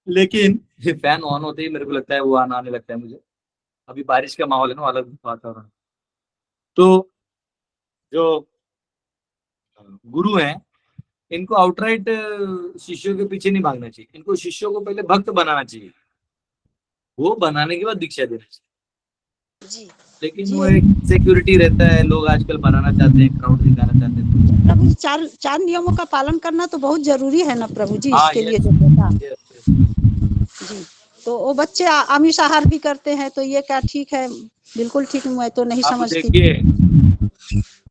लेकिन फैन ऑन होते ही मेरे को लगता है वो आने लगता है मुझे। अभी बारिश का माहौल है ना, अलग वातावरण, तो जो गुरु हैं इनको आउटराइट शिष्यों के पीछे नहीं भागना चाहिए, इनको शिष्यों को पहले भक्त बनाना चाहिए, वो बनाने के बाद दीक्षा देना चाहिए जी। लेकिन वो एक सिक्योरिटी रहता है, लोग आजकल बनाना चाहते हैं, क्राउड दिखाना चाहते हैं। प्रभु जी, चार नियमों का पालन करना तो बहुत जरूरी है ना प्रभु जी, इसके लिए योग्यता जी। तो वो बच्चे आमिष आहार भी करते हैं, तो ये क्या ठीक है? बिल्कुल ठीक मैं तो नहीं अब समझती। देखिए,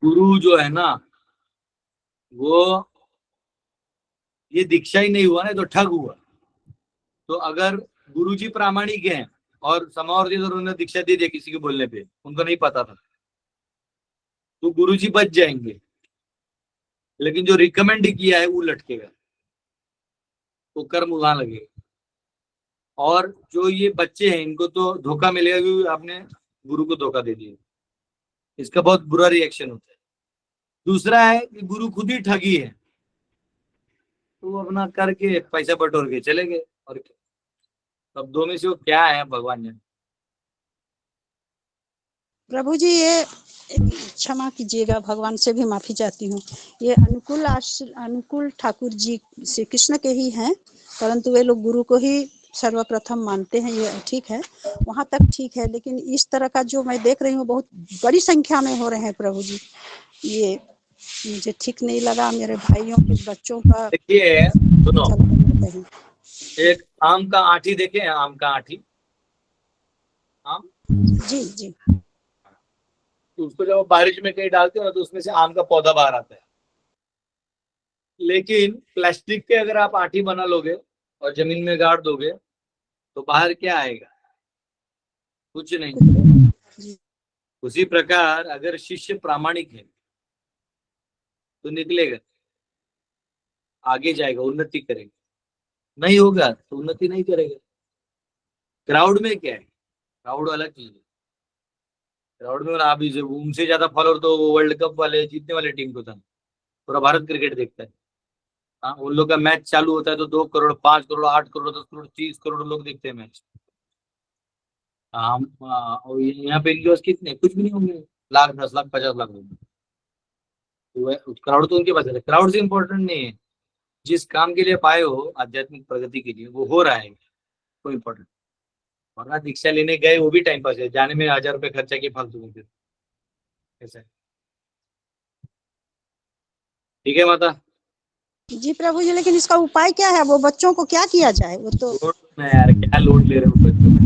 गुरु जो है ना, वो ये दीक्षा ही नहीं हुआ ना तो ठग हुआ। तो अगर गुरु जी प्रामाणिक हैं और समावर्ती तो उन्होंने दीक्षा दे दिया किसी के बोलने पे, उनको नहीं पता था, तो गुरु जी बच जाएंगे। लेकिन जो रिकमेंड किया है वो लटकेगा, तो कर्म वहां लगेगा। और जो ये बच्चे हैं इनको तो धोखा मिलेगा क्योंकि आपने गुरु को धोखा दे दिया, इसका बहुत बुरा रिएक्शन होता है। दूसरा है कि गुरु खुद ही ठगी है, तो वो अपना करके पैसा बटोर के चले गए। और क्या, अब दो में से वो क्या है भगवान जाने। प्रभु जी ये क्षमा कीजिएगा, भगवान से भी माफी चाहती हूँ। ये अनुकूल ठाकुर जी श्री कृष्ण के ही हैं, परंतु वे लोग गुरु को ही सर्वप्रथम मानते हैं, ये ठीक है, वहां तक ठीक है। लेकिन इस तरह का जो मैं देख रही हूँ बहुत बड़ी संख्या में हो रहे हैं प्रभु जी, ये मुझे ठीक नहीं लगा। मेरे भाइयों के बच्चों का देखिए सुनो, कहीं एक आम का आठी देखे हैं, आम का आठी, आम, जी जी तो उसको जब बारिश में कहीं डालते हो ना तो उसमें से आम का पौधा बाहर आता है। लेकिन प्लास्टिक के अगर आप आठी बना लोगे और जमीन में गाड़ दोगे तो बाहर क्या आएगा? कुछ नहीं। उसी प्रकार अगर शिष्य प्रामाणिक है तो निकलेगा, आगे जाएगा, उन्नति करेगा। नहीं होगा तो उन्नति नहीं करेगा। क्राउड में क्या है? क्राउड अलग चीज है। क्राउड में अभी जो उनसे ज्यादा फॉलोअर तो वर्ल्ड कप वाले जीतने वाले टीम को था, पूरा भारत क्रिकेट देखता है। हाँ, उन लोग का मैच चालू होता है तो 2 करोड़ 5 करोड़ 8 करोड़ 10 करोड़ 30 करोड़ लोग देखते हैं मैच। हम और यहाँ पे इनके पास कितने, कुछ भी नहीं होंगे, लाख 10 लाख 50 लाख लोग। तो क्राउड तो उनके पास है। क्राउड से इंपॉर्टेंट नहीं है, जिस काम के लिए पाए हो आध्यात्मिक प्रगति के लिए वो हो रहा है, कोई इंपॉर्टेंट। वरना दीक्षा लेने गए वो भी टाइम पास है, जाने में 1000 रुपये खर्चा किए फालतू में, फिर ऐसा है। ठीक है माता जी प्रभु जी, लेकिन इसका उपाय क्या है? वो बच्चों को क्या किया जाए? वो तो लोड में यार क्या लोड ले रहे हो बच्चों में?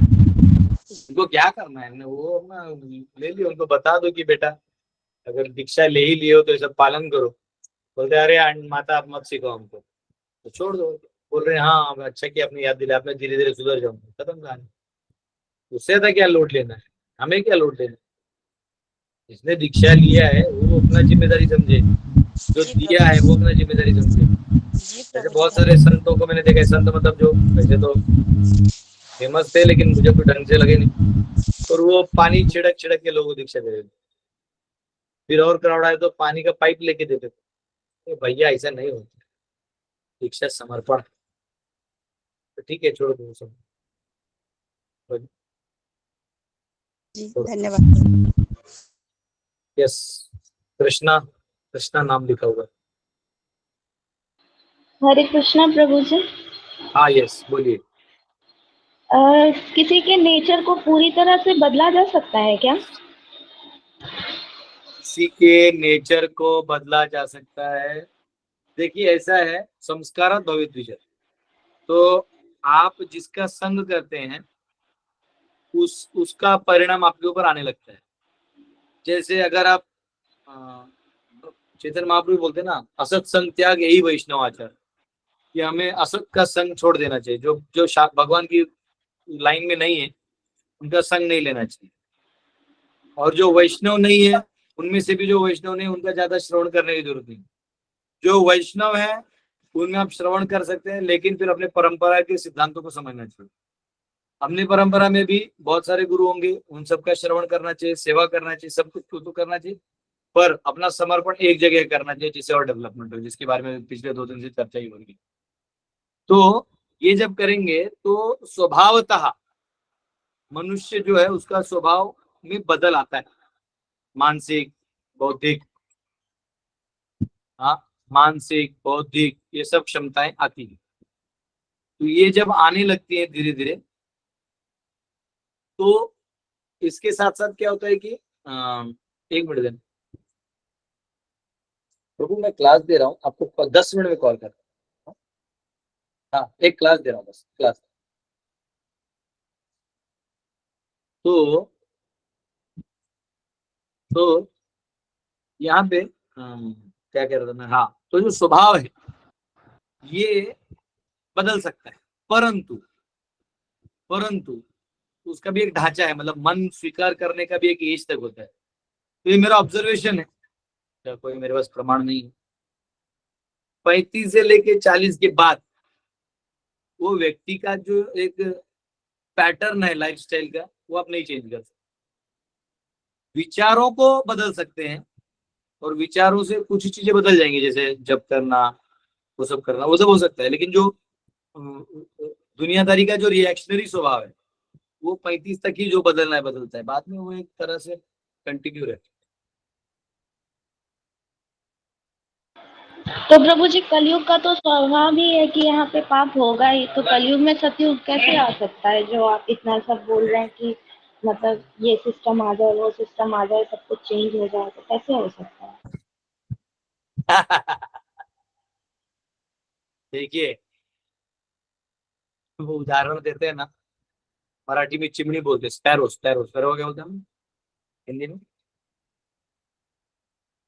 उनको क्या करना है वो अपना ले लियो, उनको बता दो कि बेटा अगर दीक्षा ले ही लिए हो तो ये सब पालन करो। बोलते अरे माता आप मत सिखाओ हमको, तो छोड़ दो। बोल रहे हाँ अच्छा कि आपने याद दिला, आपने धीरे धीरे सुधर जाऊंगा, खत्म कहानी। उससे ज्यादा क्या लोड लेना है, हमें क्या लोड लेना है? जिसने दीक्षा लिया है वो अपना जिम्मेदारी समझे, जो दिया है वो अपना जिम्मेदारी समझे। ऐसे बहुत सारे संतों को मैंने देखा है, संत मतलब जो वैसे तो फेमस थे लेकिन मुझे कोई ढंग से लगे नहीं, और वो पानी छिड़क छिड़क के लोगों को दीक्षा दे रहे थे। फिर और क्राउड आए तो पानी का पाइप लेके देते थे। भैया ऐसा नहीं होता, दीक्षा समर्पण। तो ठीक है छोड़ दो सब। जी धन्यवाद। यस, कृष्णा, कृष्णा नाम लिखा हुआ है। हरे कृष्णा प्रभु जी। हाँ यस बोलिए। किसी के नेचर को पूरी तरह से बदला जा सकता है क्या? किसी के नेचर को बदला जा सकता है? देखिए ऐसा है, संस्कारात भवेत् द्विजः। तो आप जिसका संग करते हैं उसका परिणाम आपके ऊपर आने लगता है। जैसे अगर आप चेतन महाप्रभु बोलते हैं ना, असत संग त्याग यही वैष्णव आचार, कि हमें असत का संग छोड़ देना चाहिए। जो जो भगवान की लाइन में नहीं है उनका संग नहीं लेना चाहिए। और जो वैष्णव नहीं है उनमें से भी जो वैष्णव नहीं उनका ज्यादा श्रवण करने की जरूरत नहीं। जो वैष्णव है उनमें आप श्रवण कर सकते हैं, लेकिन फिर अपने परंपरा के सिद्धांतों को समझना चाहिए। अपनी परंपरा में भी बहुत सारे गुरु होंगे, उन सबका श्रवण करना चाहिए, सेवा करना चाहिए, सब कुछ तो करना चाहिए, पर अपना समर्पण एक जगह करना चाहिए जिससे और डेवलपमेंट हो, जिसके बारे में पिछले 2 दिन से चर्चा ही हो रही है। तो ये जब करेंगे तो स्वभावतः मनुष्य जो है उसका स्वभाव में बदल आता है, मानसिक बौद्धिक, हाँ मानसिक बौद्धिक ये सब क्षमताएं आती है। तो ये जब आने लगती है धीरे धीरे, तो इसके साथ साथ क्या होता है कि एक मिनट देना प्रभु, मैं क्लास दे रहा हूँ आपको, 10 मिनट में कॉल कर। हाँ एक क्लास दे रहा हूँ, बस क्लास। तो यहाँ पे क्या कह रहा था मैं, हाँ, तो जो स्वभाव है ये बदल सकता है, परंतु उसका भी एक ढांचा है, मतलब मन स्वीकार करने का भी एक एज तक होता है। तो ये मेरा ऑब्जर्वेशन है, कोई मेरे पास प्रमाण नहीं है। 35 से लेके 40 के बाद वो व्यक्ति का जो एक पैटर्न है लाइफस्टाइल का, वो आप नहीं चेंज कर सकते। विचारों को बदल सकते हैं और विचारों से कुछ चीजें बदल जाएंगी, जैसे जप करना, वो सब करना, वो सब हो सकता है। लेकिन जो दुनियादारी का जो रिएक्शनरी स्वभाव है वो 35 तक ही जो बदलना है बदलता है, बाद में वो एक तरह से कंटिन्यू रहता है। तो प्रभु जी कलयुग का तो स्वभाव ही है कि यहाँ पे पाप होगा ही, तो कलयुग में सतयुग कैसे आ सकता है? जो आप इतना सब बोल रहे हैं कि मतलब ये सिस्टम आ जाए, वो सिस्टम आ जाए, सब कुछ चेंज हो जाए, तो कैसे हो सकता है? देखिए, वो उदाहरण देते हैं ना, मराठी में चिमनी बोलते हैं, स्पैरो क्या बोलते हैं हिंदी में?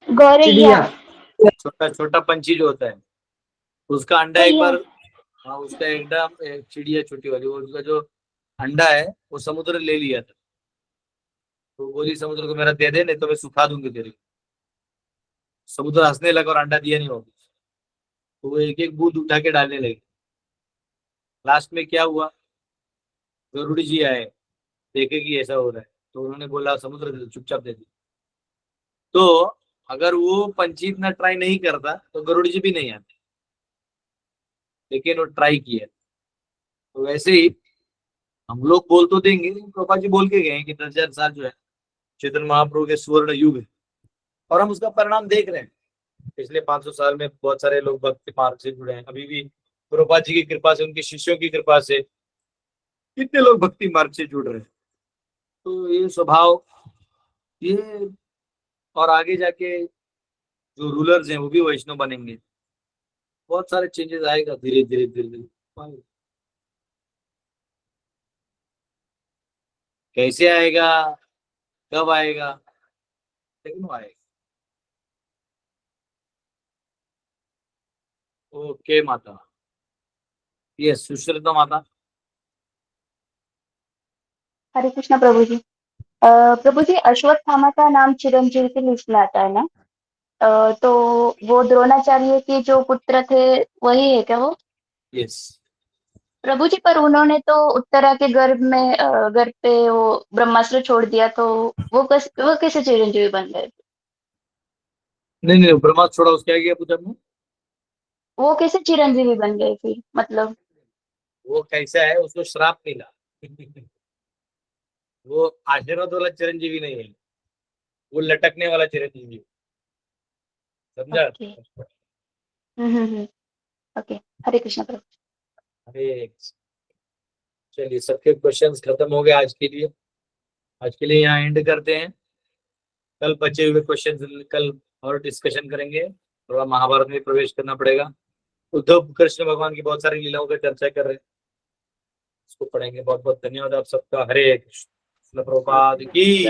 गौरैया। छोटा छोटा पंछी जो होता है, उसका अंडा एक बार, हाँ, उसका एकदम चिड़िया छोटी वाली, वो उसका जो अंडा है वो समुद्र ले लिया था। तो बोली समुद्र को मेरा दे दे, नहीं तो मैं सुखा दूंगी तेरे को। समुद्र हंसने लगा और अंडा दिया नहीं होगा। तो वो एक एक बूंद उठा के डालने लगे। लास्ट में क्या हुआ, गरुड़ जी आए, देखे कि ऐसा हो रहा है, तो उन्होंने बोला समुद्र दे दो, चुपचाप दे दो। तो अगर वो पंछी इतना ट्राई नहीं करता तो गरुड़ जी भी नहीं आते, लेकिन वो ट्राई किया। तो वैसे ही हम लोग बोल तो देंगे, प्रभा जी बोल के गए कि 10,000 साल जो है चैतन्य महाप्रभु के सुवर्ण युग है, और हम उसका परिणाम देख रहे हैं। पिछले 500 साल में बहुत सारे लोग भक्ति मार्ग से जुड़े हैं। अभी भी प्रभा जी की कृपा से, उनके शिष्यों की कृपा से कितने लोग भक्ति मार्ग से जुड़ रहे हैं। तो ये स्वभाव, ये, और आगे जाके जो रूलर्स हैं वो भी वैष्णव बनेंगे, बहुत सारे चेंजेस आएगा धीरे धीरे धीरे धीरे। कैसे आएगा, कब आएगा, लेकिन वो आएगा। ओके माता, यस, सुश्रिता माता। हरे कृष्णा प्रभु जी। प्रभु जी, अश्वत्थामा का नाम चिरंजीवी की लिस्ट में आता है ना? तो वो द्रोणाचार्य के जो पुत्र थे वही है क्या वो? यस। प्रभु जी, पर उन्होंने तो उत्तरा के गर्भ पे वो ब्रह्मास्त्र छोड़ दिया, तो वो कैसे चिरंजीवी बन गए? नहीं, ब्रह्मास्त्र छोड़ा, उसके आगे क्या पूछा आपने? वो कैसे चिरंजीवी बन गए फिर, मतलब? वो कैसा है, उसको श्राप मिला। वो आशीर्वाद वाला चिरंजीवी नहीं है, वो लटकने वाला चिरंजीवी, समझा? ओके, हरे कृष्णा प्रभु। अरे चलिए, सबके क्वेश्चंस खत्म हो गए आज के लिए। आज के लिए यहाँ एंड करते हैं। कल बचे हुए क्वेश्चंस कल और डिस्कशन करेंगे। थोड़ा महाभारत में प्रवेश करना पड़ेगा। उद्धव कृष्ण भगवान की बहुत सारी लीलाओं की चर्चा कर रहे हैं, इसको पढ़ेंगे। बहुत बहुत धन्यवाद आप सबका। हरे कृष्ण प्रभुपाद की।